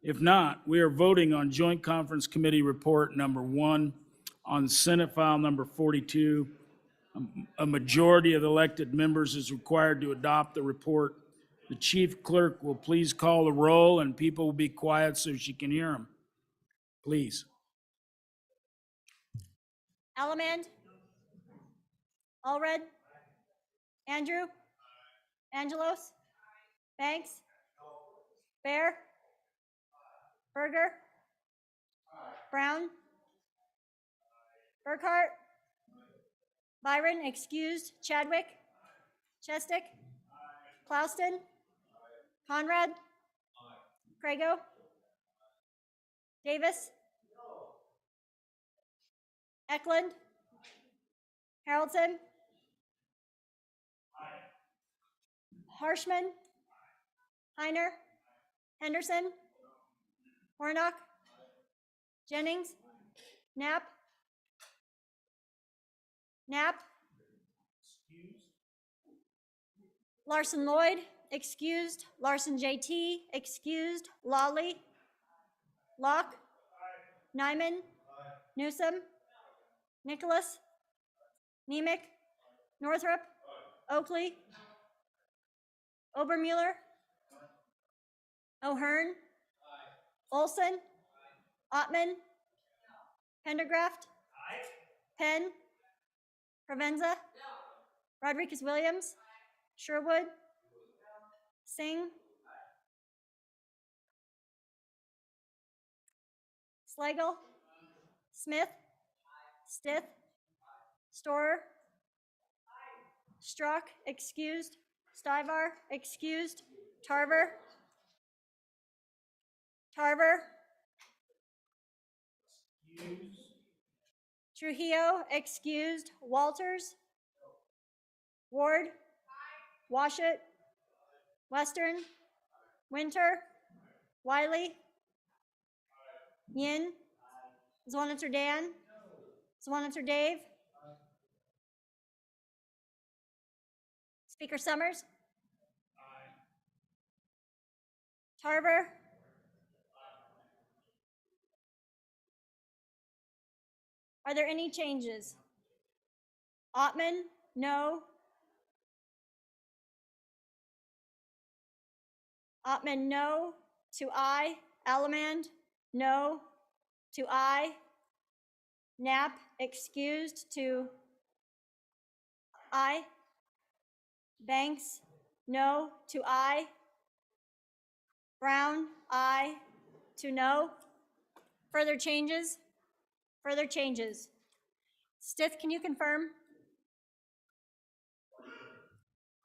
If not, we are voting on Joint Conference Committee report number 1 on Senate File number 42. A majority of the elected members is required to adopt the report. The chief clerk will please call the roll and people will be quiet so she can hear them. Please. Allemand? Allred? Andrew? Angelos? Banks? Bear? Berger? Brown? Burkhart? Byron, excused. Chadwick? Chestick? Klauston? Conrad? Crago? Davis? Eklund? Haroldson? Harshman? Heiner? Henderson? Warnock? Jennings? Knapp? Knapp? Larson Lloyd, excused. Larson JT, excused. Lawley? Locke? Nyman? Newsom? Nicholas? Nemec? Northrup? Oakley? Obermuller? O'Hearn? Olson? Ottman? Pendergraft? Penn? Provenza? Rodriguez Williams? Sherwood? Singh? Slagle? Smith? Stith? Storer? Strzok, excused. Stivar, excused. Tarver? Tarver? Trujillo, excused. Walters? Ward? Washut? Western? Winter? Wiley? Yin? Zwaniter Dan? Zwaniter Dave? Speaker Summers? Tarver? Are there any changes? Ottman? No. Ottman, no. To aye. Allemand? No. To aye. Knapp, excused. To aye. Banks? No. To aye. Brown? Aye. To no. Further changes? Further changes. Stith, can you confirm?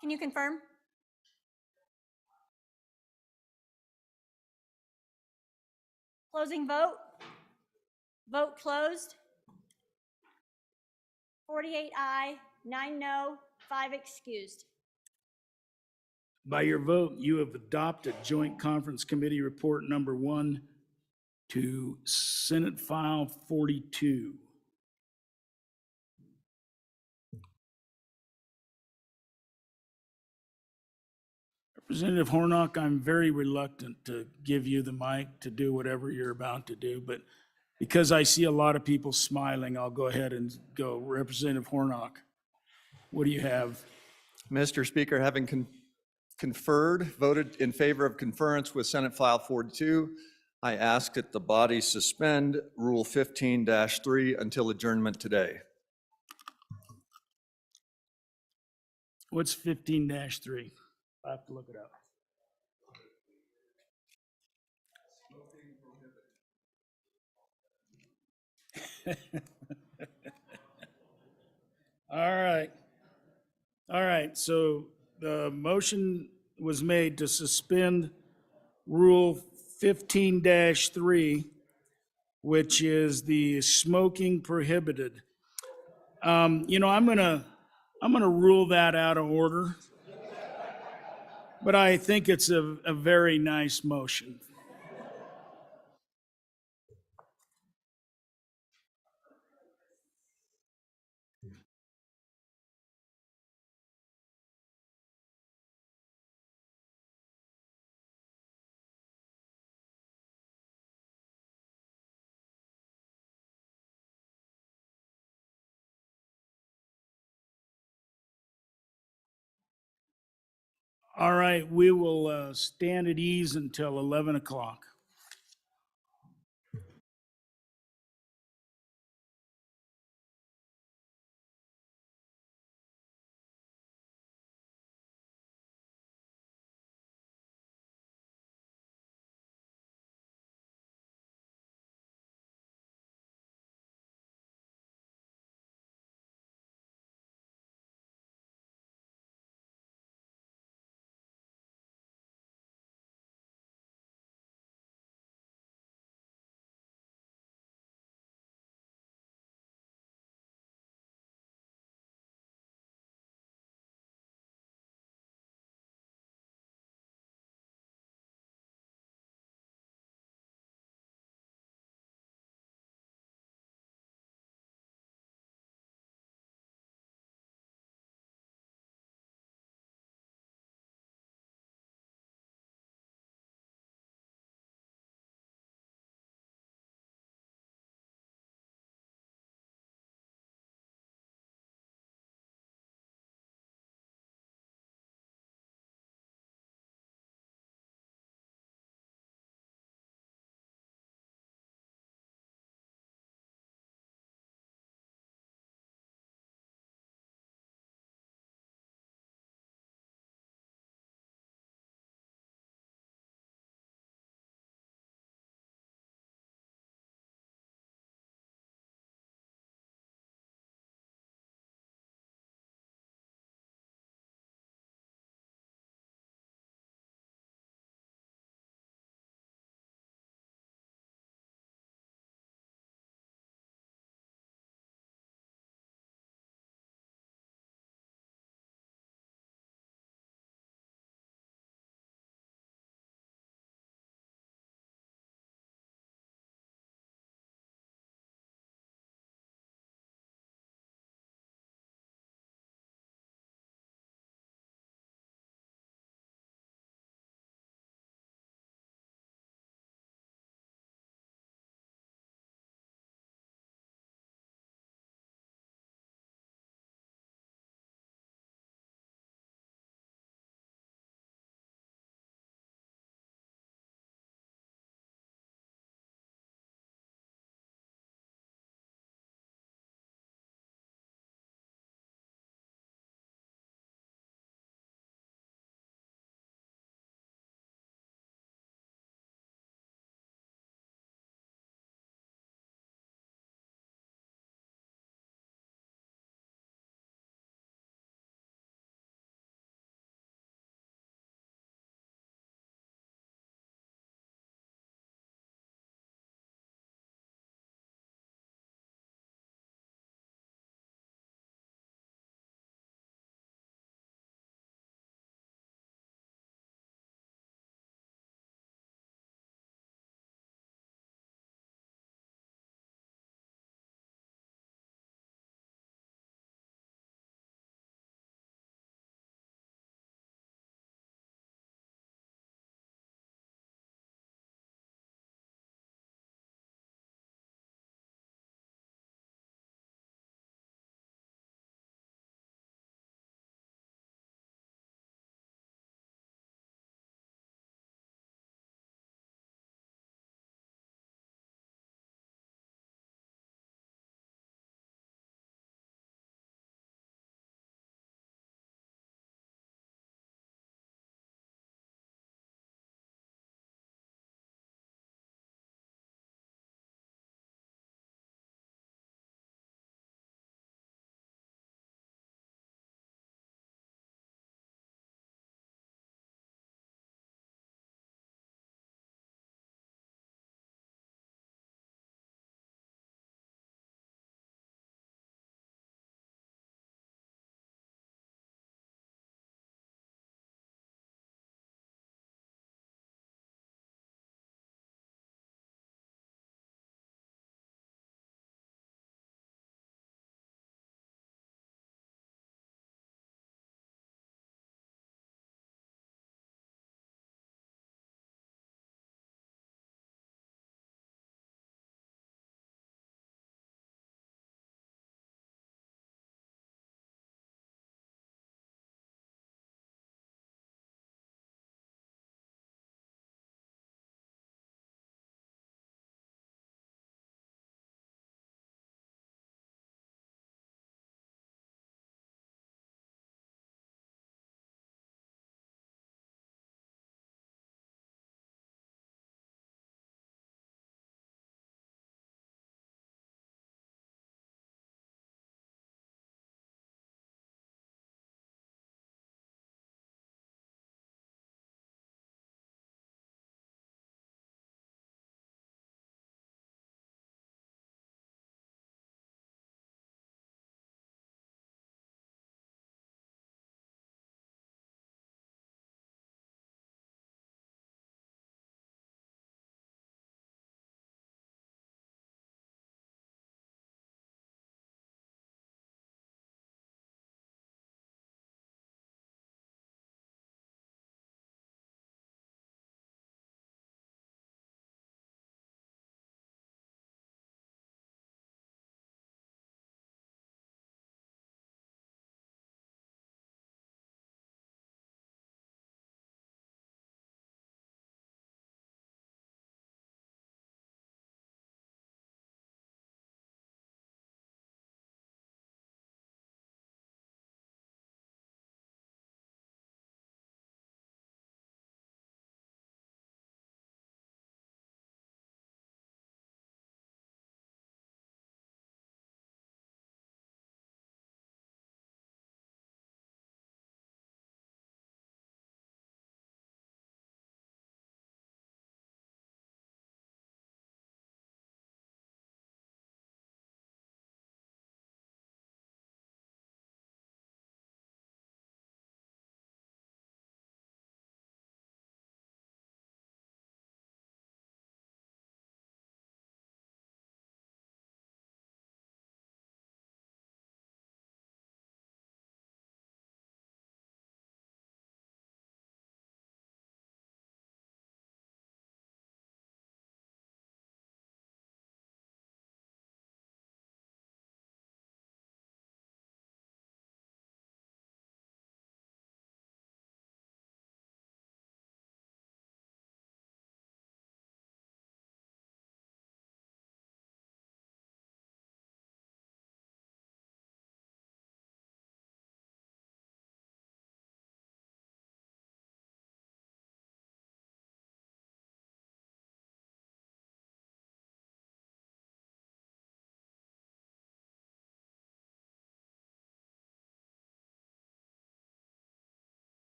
Can you confirm? Closing vote. Vote closed. 48 aye, 9 no, 5 excused. By your vote, you have adopted Joint Conference Committee Report Number 1 to Senate File 42. Representative Hornock, I'm very reluctant to give you the mic to do whatever you're about to do, but because I see a lot of people smiling, I'll go ahead and go. Representative Hornock, what do you have? Mr. Speaker, having conferred, voted in favor of conference with Senate File 42, I ask that the body suspend Rule 15-3 until adjournment today. What's 15-3? I have to look it up. All right, so the motion was made to suspend Rule 15-3, which is the smoking prohibited. I'm gonna rule that out of order, but I think it's a very nice motion. All right, we will stand at ease until 11 o'clock.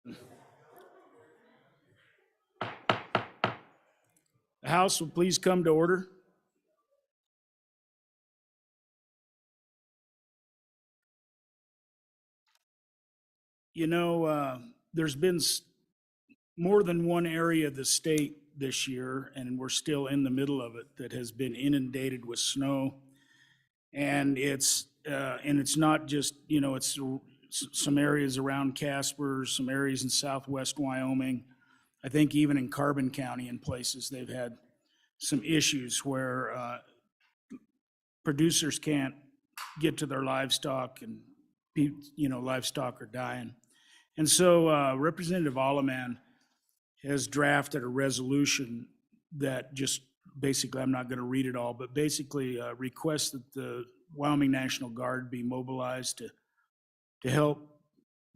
The House will please come to order. You know, there's been more than one area of the state this year, and we're still in the middle of it, that has been inundated with snow. And it's not just, you know, it's some areas around Casper, some areas in southwest Wyoming. I think even in Carbon County in places, they've had some issues where producers can't get to their livestock and, you know, livestock are dying. And so Representative Alleman has drafted a resolution that just basically, I'm not going to read it all, but basically requests that the Wyoming National Guard be mobilized to help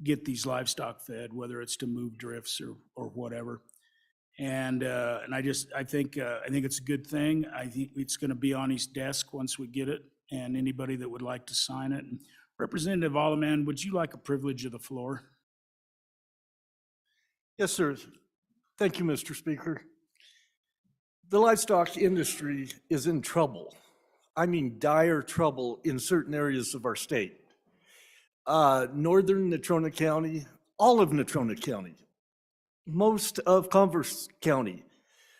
get these livestock fed, whether it's to move drifts or whatever. And I think it's a good thing. I think it's going to be on his desk once we get it, and anybody that would like to sign it. And Representative Alleman, would you like a privilege of the floor? Yes, sir. Thank you, Mr. Speaker. The livestock industry is in trouble. I mean, dire trouble in certain areas of our state. Northern Natrona County, all of Natrona County, most of Converse County,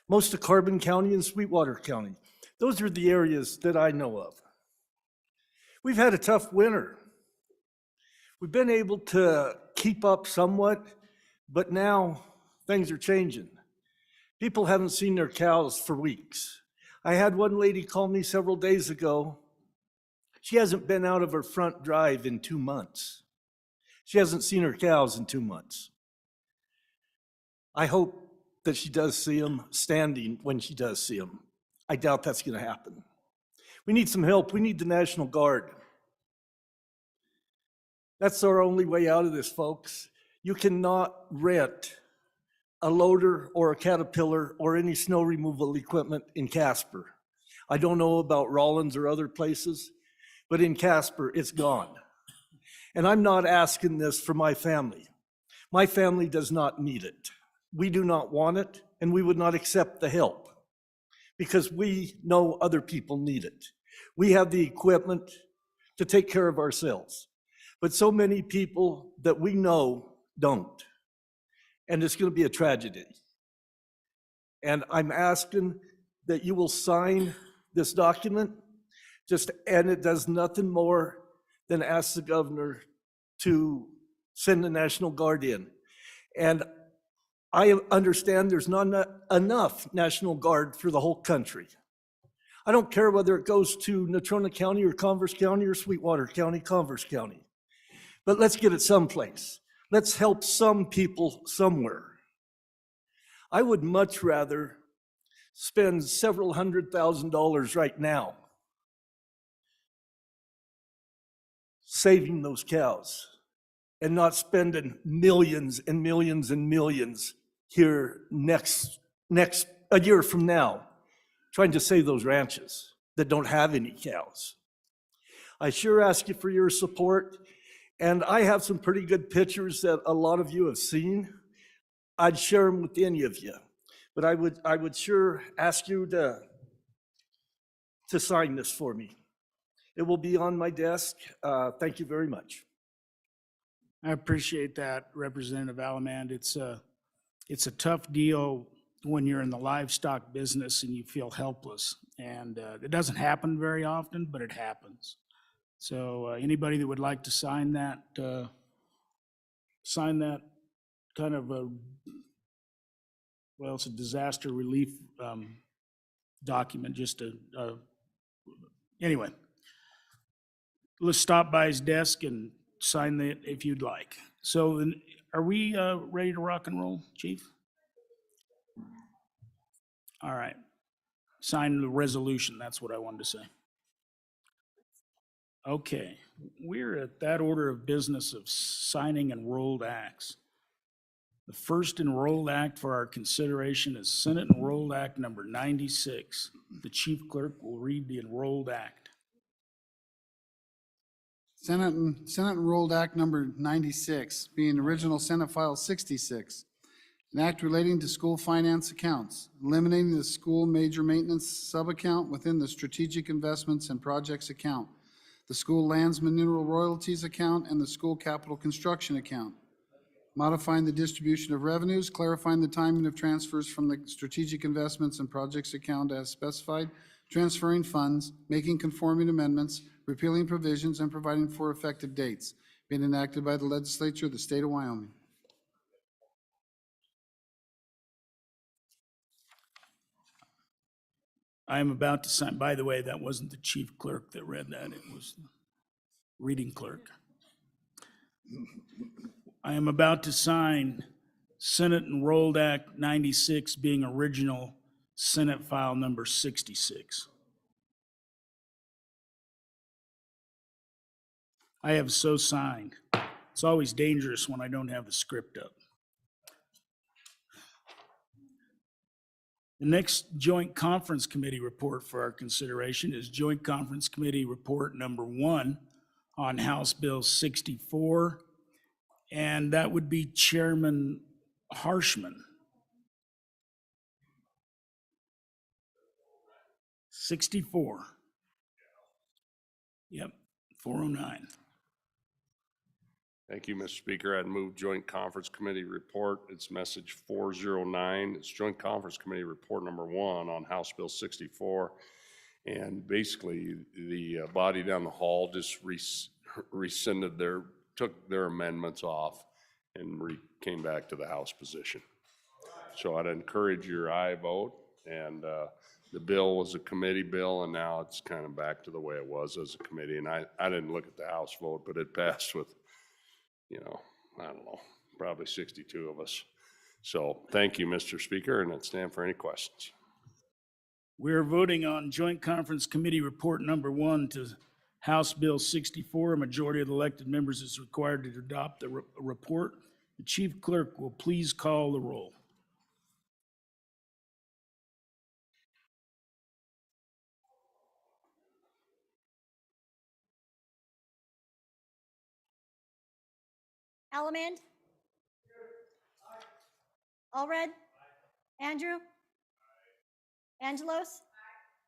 most of Carbon County and Sweetwater County. Those are the areas that I know of. We've had a tough winter. We've been able to keep up somewhat, but now things are changing. People haven't seen their cows for weeks. I had one lady call me several days ago. She hasn't been out of her front drive in 2 months. She hasn't seen her cows in 2 months. I hope that she does see them standing when she does see them. I doubt that's going to happen. We need some help. We need the National Guard. That's our only way out of this, folks. You cannot rent a loader or a Caterpillar or any snow removal equipment in Casper. I don't know about Rollins or other places, but in Casper, it's gone. And I'm not asking this for my family. My family does not need it. We do not want it, and we would not accept the help because we know other people need it. We have the equipment to take care of ourselves, but so many people that we know don't. And it's going to be a tragedy. And I'm asking that you will sign this document, and it does nothing more than ask the governor to send the National Guard in. And I understand there's not enough National Guard for the whole country. I don't care whether it goes to Natrona County or Converse County or Sweetwater County, Converse County. But let's get it someplace. Let's help some people somewhere. I would much rather spend several $100,000 right now saving those cows and not spending millions and millions and millions here a year from now trying to save those ranches that don't have any cows. I sure ask you for your support. And I have some pretty good pictures that a lot of you have seen. I'd share them with any of you, but I would sure ask you to sign this for me. It will be on my desk. Thank you very much. I appreciate that, Representative Alleman. It's a tough deal when you're in the livestock business and you feel helpless. And it doesn't happen very often, but it happens. So anybody that would like to sign that kind of it's a disaster relief document, anyway. Let's stop by his desk and sign it if you'd like. So are we ready to rock and roll, Chief? All right. Sign the resolution, that's what I wanted to say. Okay, we're at that order of business of signing enrolled acts. The first enrolled act for our consideration is Senate Enrolled Act number 96. The chief clerk will read the enrolled act. Senate Enrolled Act Number 96, being original Senate File 66, an act relating to school finance accounts, eliminating the school major maintenance sub-account within the strategic investments and projects account, the school lands mineral royalties account, and the school capital construction account, modifying the distribution of revenues, clarifying the timing of transfers from the strategic investments and projects account as specified, transferring funds, making conforming amendments, repealing provisions, and providing for effective dates, being enacted by the legislature of the state of Wyoming. I am about to sign, by the way, that wasn't the chief clerk that read that, it was the reading clerk. I am about to sign Senate Enrolled Act 96 being original Senate File number 66. I have so signed. It's always dangerous when I don't have the script up. The next Joint Conference Committee report for our consideration is Joint Conference Committee Report number 1 on House Bill 64, and that would be Chairman Harshman. 64. Yep, 409. Thank you, Mr. Speaker. I'd move Joint Conference Committee Report. It's message 409. It's Joint Conference Committee Report number 1 on House Bill 64. And basically, the body down the hall just rescinded took their amendments off and came back to the House position. So I'd encourage your aye vote. And the bill was a committee bill, and now it's kind of back to the way it was as a committee. And I didn't look at the House vote, but it passed with, I don't know, probably 62 of us. So thank you, Mr. Speaker, and I'd stand for any questions. We are voting on Joint Conference Committee Report number 1 to House Bill 64. A majority of the elected members is required to adopt the report. The chief clerk will please call the roll. Allemand? Allred? Andrew? Angelos?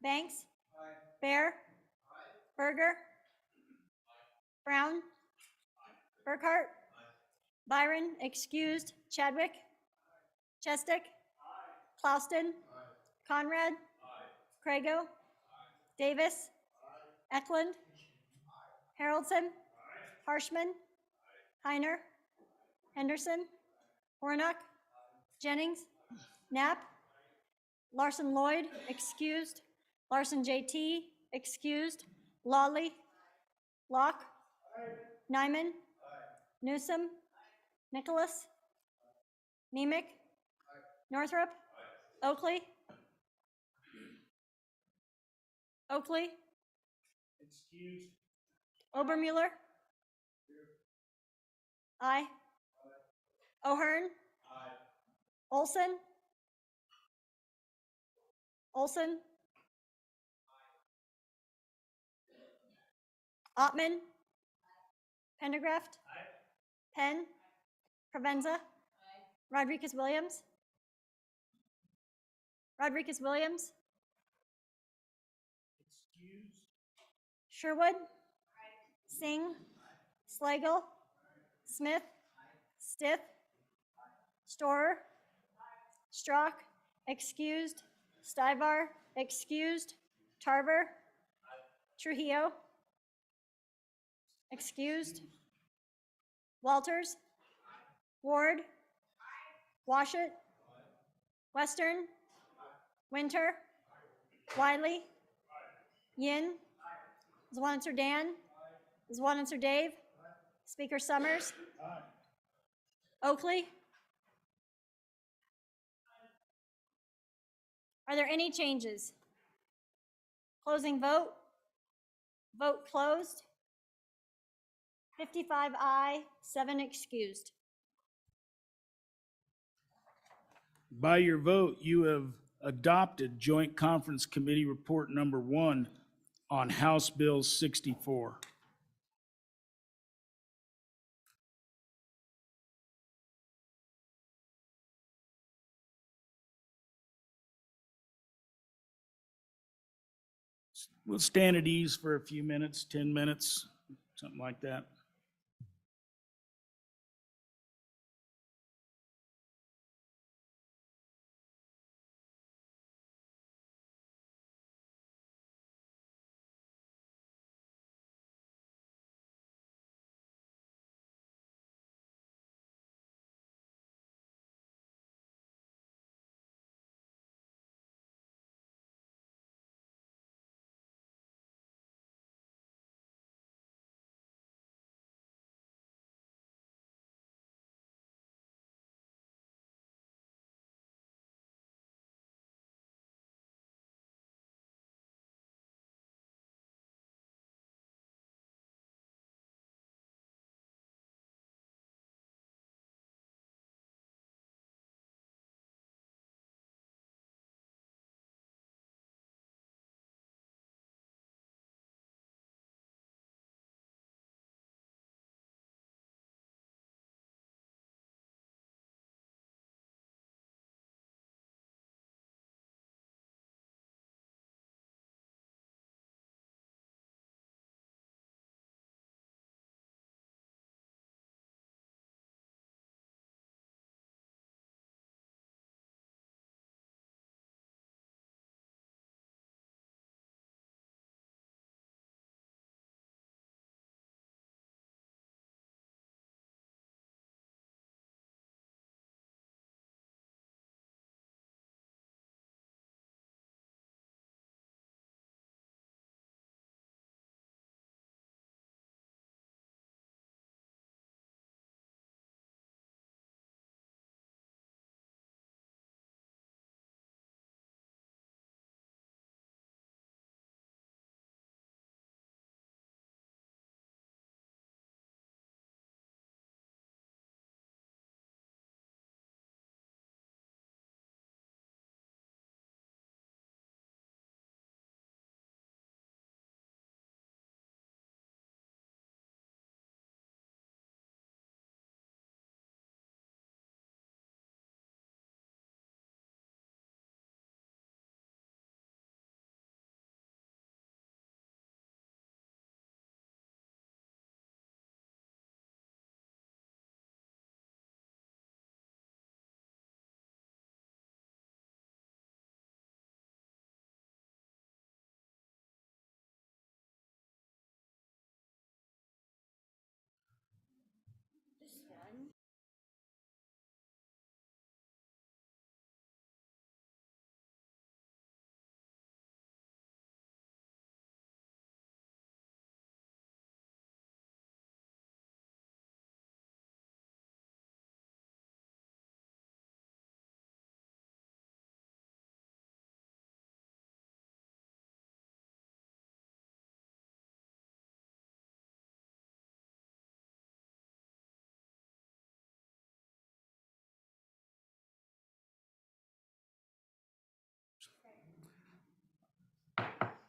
Banks? Bear? Berger? Brown? Burkhart? Byron, excused. Chadwick? Chestick? Klauston? Conrad? Crago? Davis? Eklund? Haroldson? Harshman? Heiner? Henderson? Warnock? Jennings? Knapp? Larson Lloyd, excused. Larson JT, excused. Lawley? Locke? Nyman? Newsom? Nicholas? Nemec? Northrup? Oakley? Oakley? Excused. Obermuller? Aye. O'Hearn? Aye. Olson? Olson? Ottman? Pendergraft? Penn? Provenza? Rodriguez Williams? Rodriguez Williams? Sherwood? Singh? Slagle? Smith? Stith? Storer? Strock? Excused. Stivar? Excused. Tarver? Trujillo? Excused. Walters? Ward? Washut? Western? Winter? Wiley? Yin? Zwanitzer Dan? Zwanitzer Dave? Speaker Summers? Oakley? Are there any changes? Closing vote? Vote closed. 55 aye, 7 excused. By your vote, you have adopted Joint Conference Committee Report number 1 on House Bill 64. We'll stand at ease for a few minutes, 10 minutes, something like that.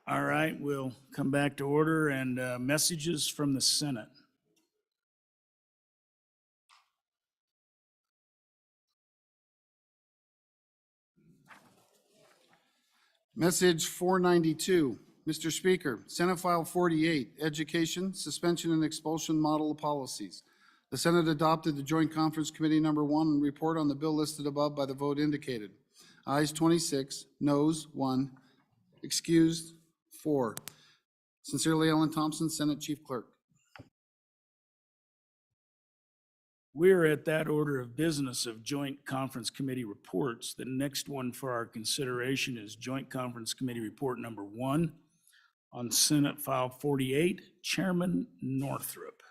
All right, we'll come back to order and messages from the Senate. Message 492. Mr. Speaker, Senate File 48, Education, Suspension and Expulsion Model Policies. The Senate adopted the Joint Conference Committee Number 1 report on the bill listed above by the vote indicated. Ayes 26, noes 1, excused 4. Sincerely, Ellen Thompson, Senate Chief Clerk. We're at that order of business of Joint Conference Committee reports. The next one for our consideration is Joint Conference Committee Report Number 1 on Senate File 48, Chairman Northrup.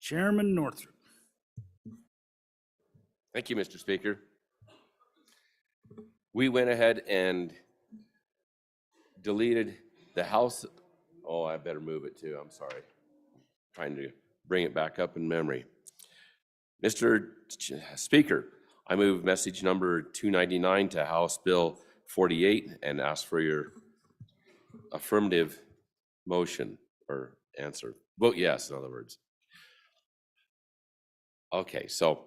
Chairman Northrup. Thank you, Mr. Speaker. We went ahead and deleted The House, oh, I better move it too, I'm sorry. Trying to bring it back up in memory. Mr. Speaker, I move message number 299 to House Bill 48 and ask for your affirmative motion or answer. Vote yes, in other words. Okay, so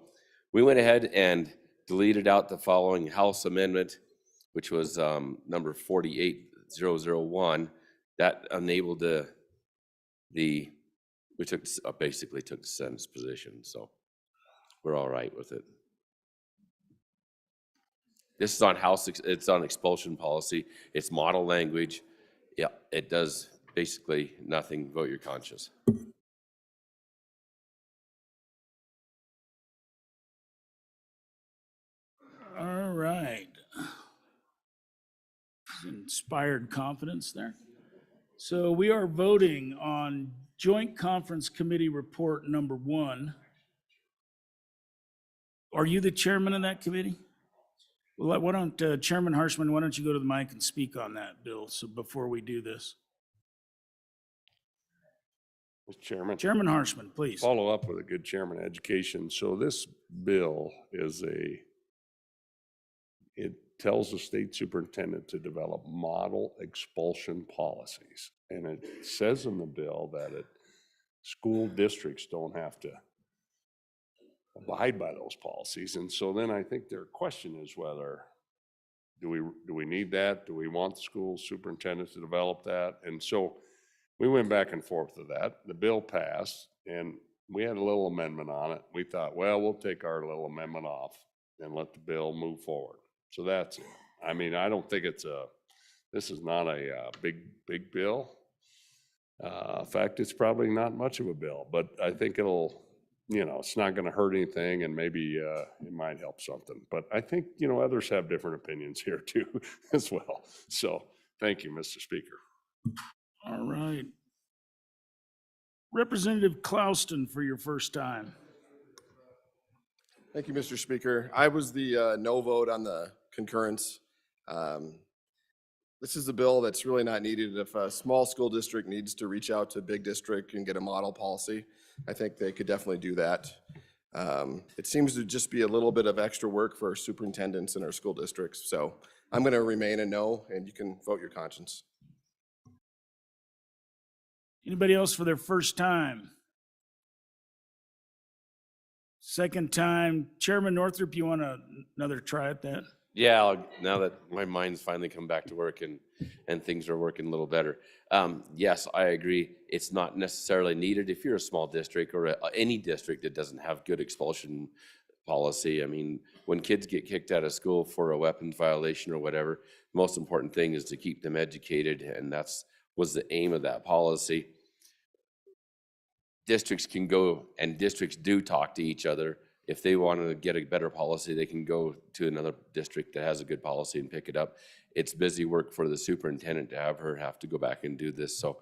we went ahead and deleted out the following House amendment, which was number 48001. That enabled we basically took the Senate's position, so we're all right with it. This is on it's on expulsion policy. It's model language. Yeah, it does basically nothing. Vote your conscience. All right. Inspired confidence there. So we are voting on Joint Conference Committee Report number 1. Are you the chairman of that committee? Well, why don't, Chairman Harshman, why don't you go to the mic and speak on that, Bill, so before we do this? Mr. Chairman. Chairman Harshman, please. Follow up with a good chairman education. So this bill it tells the state superintendent to develop model expulsion policies. And it says in the bill that school districts don't have to abide by those policies. And so then I think their question is whether, do we need that? Do we want the school superintendent to develop that? And so we went back and forth with that. The bill passed and we had a little amendment on it. We thought, well, we'll take our little amendment off and let the bill move forward. So that's it. I mean, I don't think this is not a big bill. In fact, it's probably not much of a bill, but I think it's not going to hurt anything, and maybe it might help something. But I think, others have different opinions here too as well. So thank you, Mr. Speaker. All right. Representative Clouston for your first time. Thank you, Mr. Speaker. I was the no vote on the concurrence. This is a bill that's really not needed. If a small school district needs to reach out to a big district and get a model policy, I think they could definitely do that. It seems to just be a little bit of extra work for our superintendents and our school districts. So I'm going to remain a no, and you can vote your conscience. Anybody else for their first time? Second time. Chairman Northrup, you want another try at that? Yeah, now that my mind's finally come back to work and things are working a little better. Yes, I agree. It's not necessarily needed if you're a small district or any district that doesn't have good expulsion policy. I mean, when kids get kicked out of school for a weapons violation or whatever, the most important thing is to keep them educated, and was the aim of that policy. Districts can go, and districts do talk to each other. If they want to get a better policy, they can go to another district that has a good policy and pick it up. It's busy work for the superintendent to have to go back and do this. So,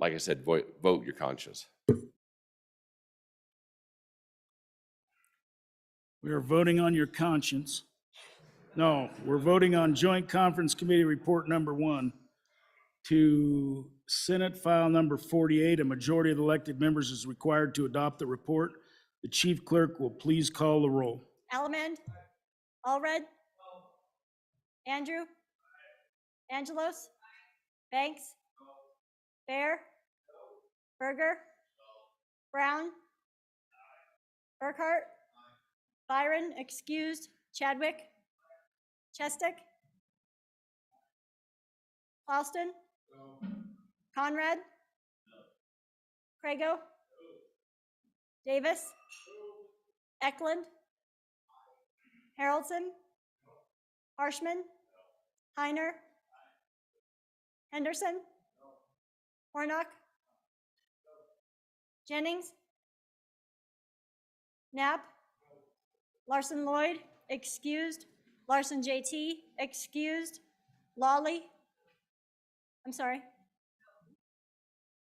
like I said, vote your conscience. We are voting on your conscience. No, we're voting on Joint Conference Committee Report number 1 to Senate File number 48. A majority of the elected members is required to adopt the report. The chief clerk will please call the roll. Allemande? Allred? Andrew? Angelos? Banks? Bear? Berger? Brown? Burkhart? Byron, excused. Chadwick? Chestick? Clouston? Conrad? Crago? Davis? Eklund? Haroldson? Harshman? Heiner? Henderson? Hornock? Jennings? Knapp? Larson Lloyd, excused. Larson JT, excused. Lawley? I'm sorry.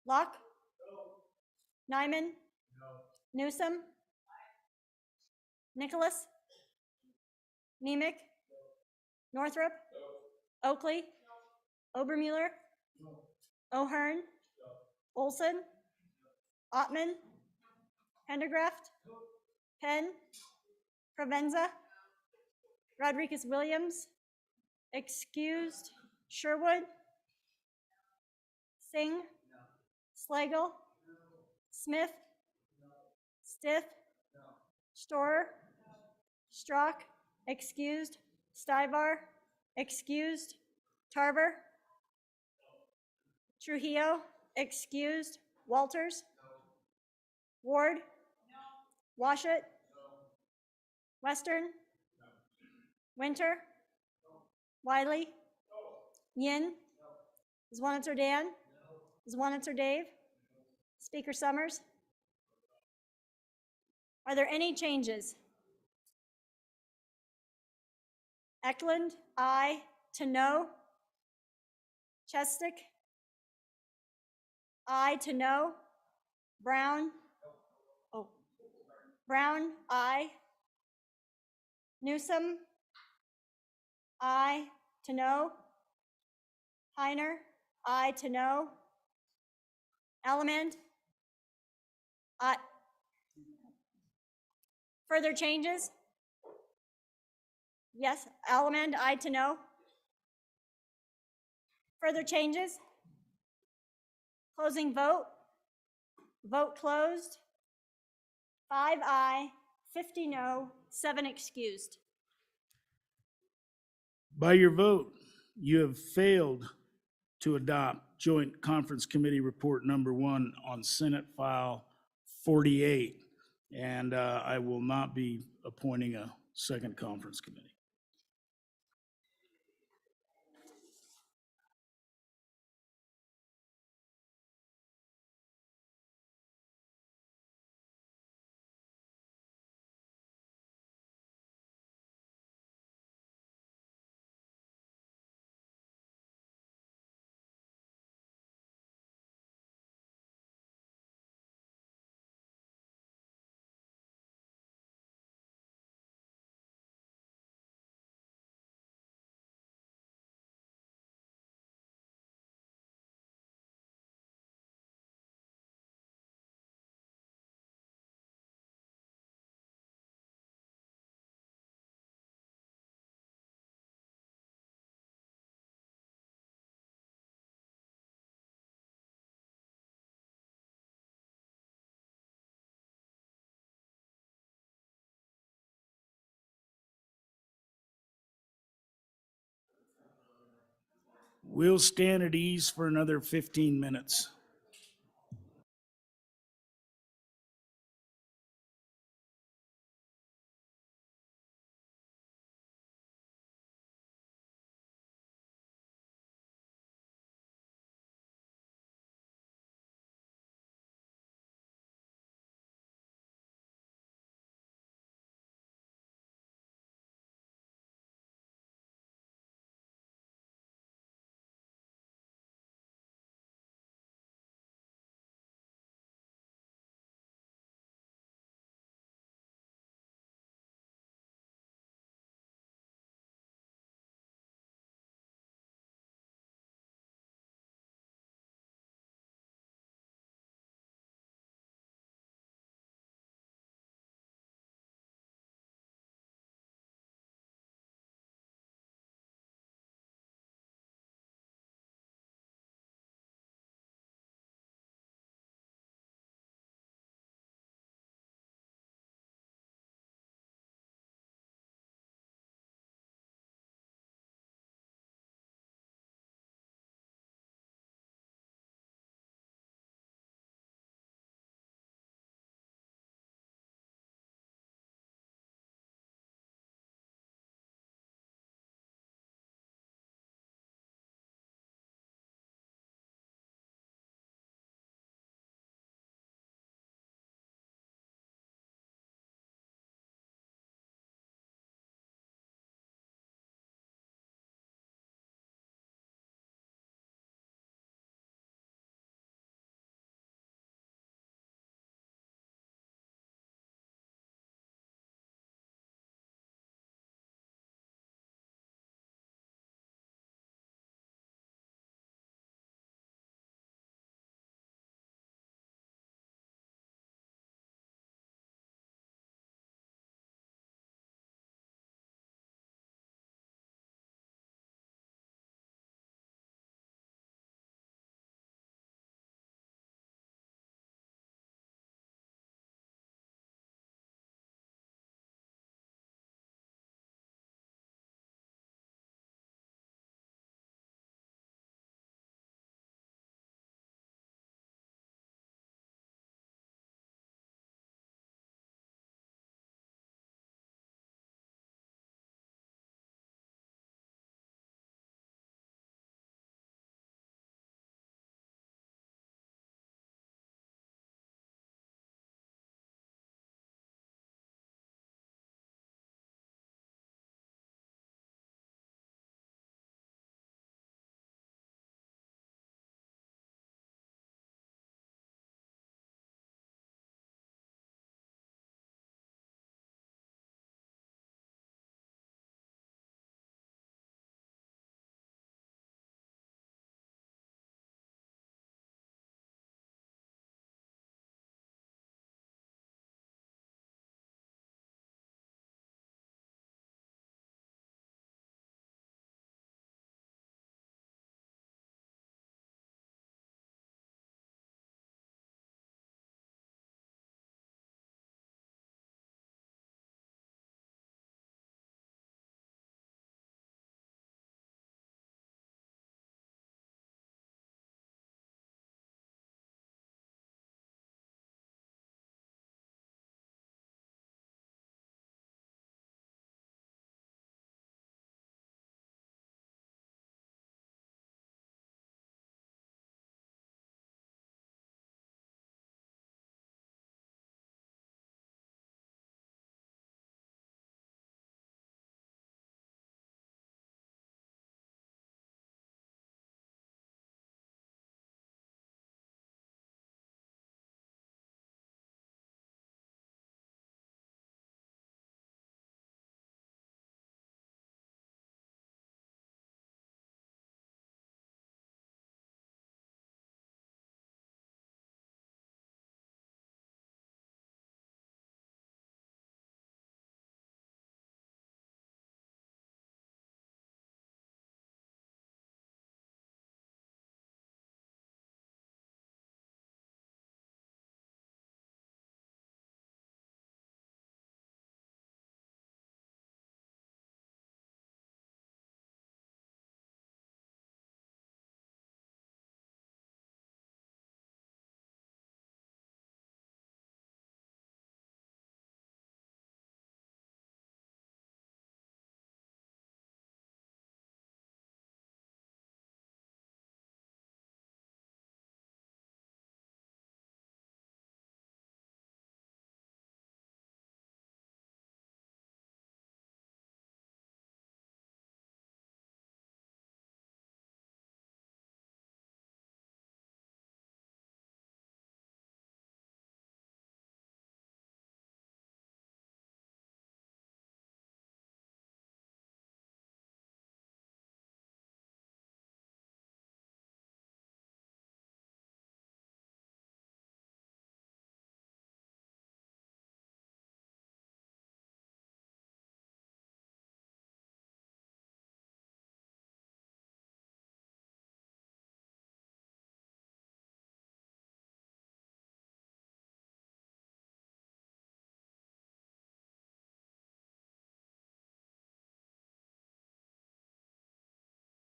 Locke? Nyman? Newsom? Nicholas? Nemec? Northrup? Oakley? Obermuller? O'Hearn. Olson. Ottman. Pendergraft. Penn. Provenza. Rodriguez Williams. Excused. Sherwood. Singh. Slagle. Smith. Stith. Storer. Strock. Excused. Stivar. Excused. Tarver. Trujillo. Excused. Walters. Ward. Washut. Western. Winter. Wiley. Yin. Zwanitzer Dan. Zwanitzer Dave. Speaker Summers. Are there any changes? Eklund, aye. To no. Chestick. Aye to no. Brown. Oh. Brown, aye. Newsom. Aye to no. Heiner, aye to no. Allemand. Aye. Further changes? Yes, Allemand, aye to no. Further changes? Closing vote. Vote closed. 5 aye, 50 no, 7 excused. By your vote, you have failed to adopt Joint Conference Committee Report Number 1 on Senate File 48, and I will not be appointing a second conference committee. We'll stand at ease for another 15 minutes.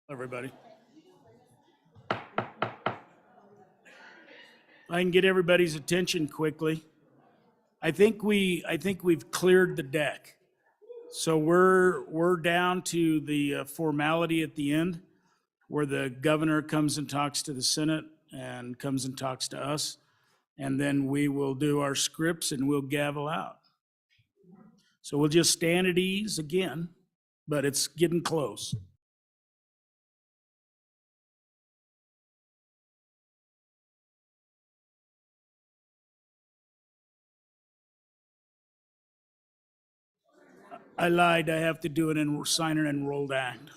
Everybody. I can get everybody's attention quickly. I think we've cleared the deck. So we're down to the formality at the end, where the governor comes and talks to the Senate and comes and talks to us. And then we will do our scripts and we'll gavel out. So we'll just stand at ease again, but it's getting close. I lied. I have to do it and sign an enrolled act.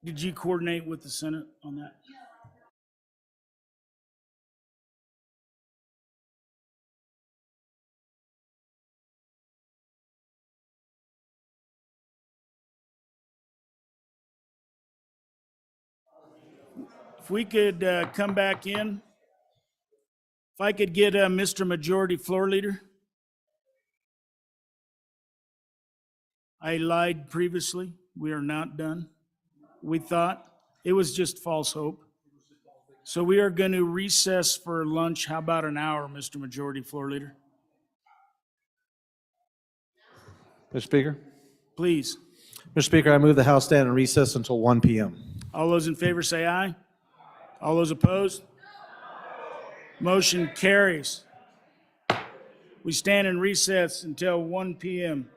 Did you coordinate with the Senate on that? If we could come back in, if I could get Mr. Majority Floor Leader. I lied previously. We are not done. We thought it was just false hope. So we are going to recess for lunch. How about an hour, Mr. Majority Floor Leader? Mr. Speaker? Please. Mr. Speaker, I move the House stand in recess until 1 p.m. All those in favor say aye. All those opposed? Motion carries. We stand in recess until 1 p.m.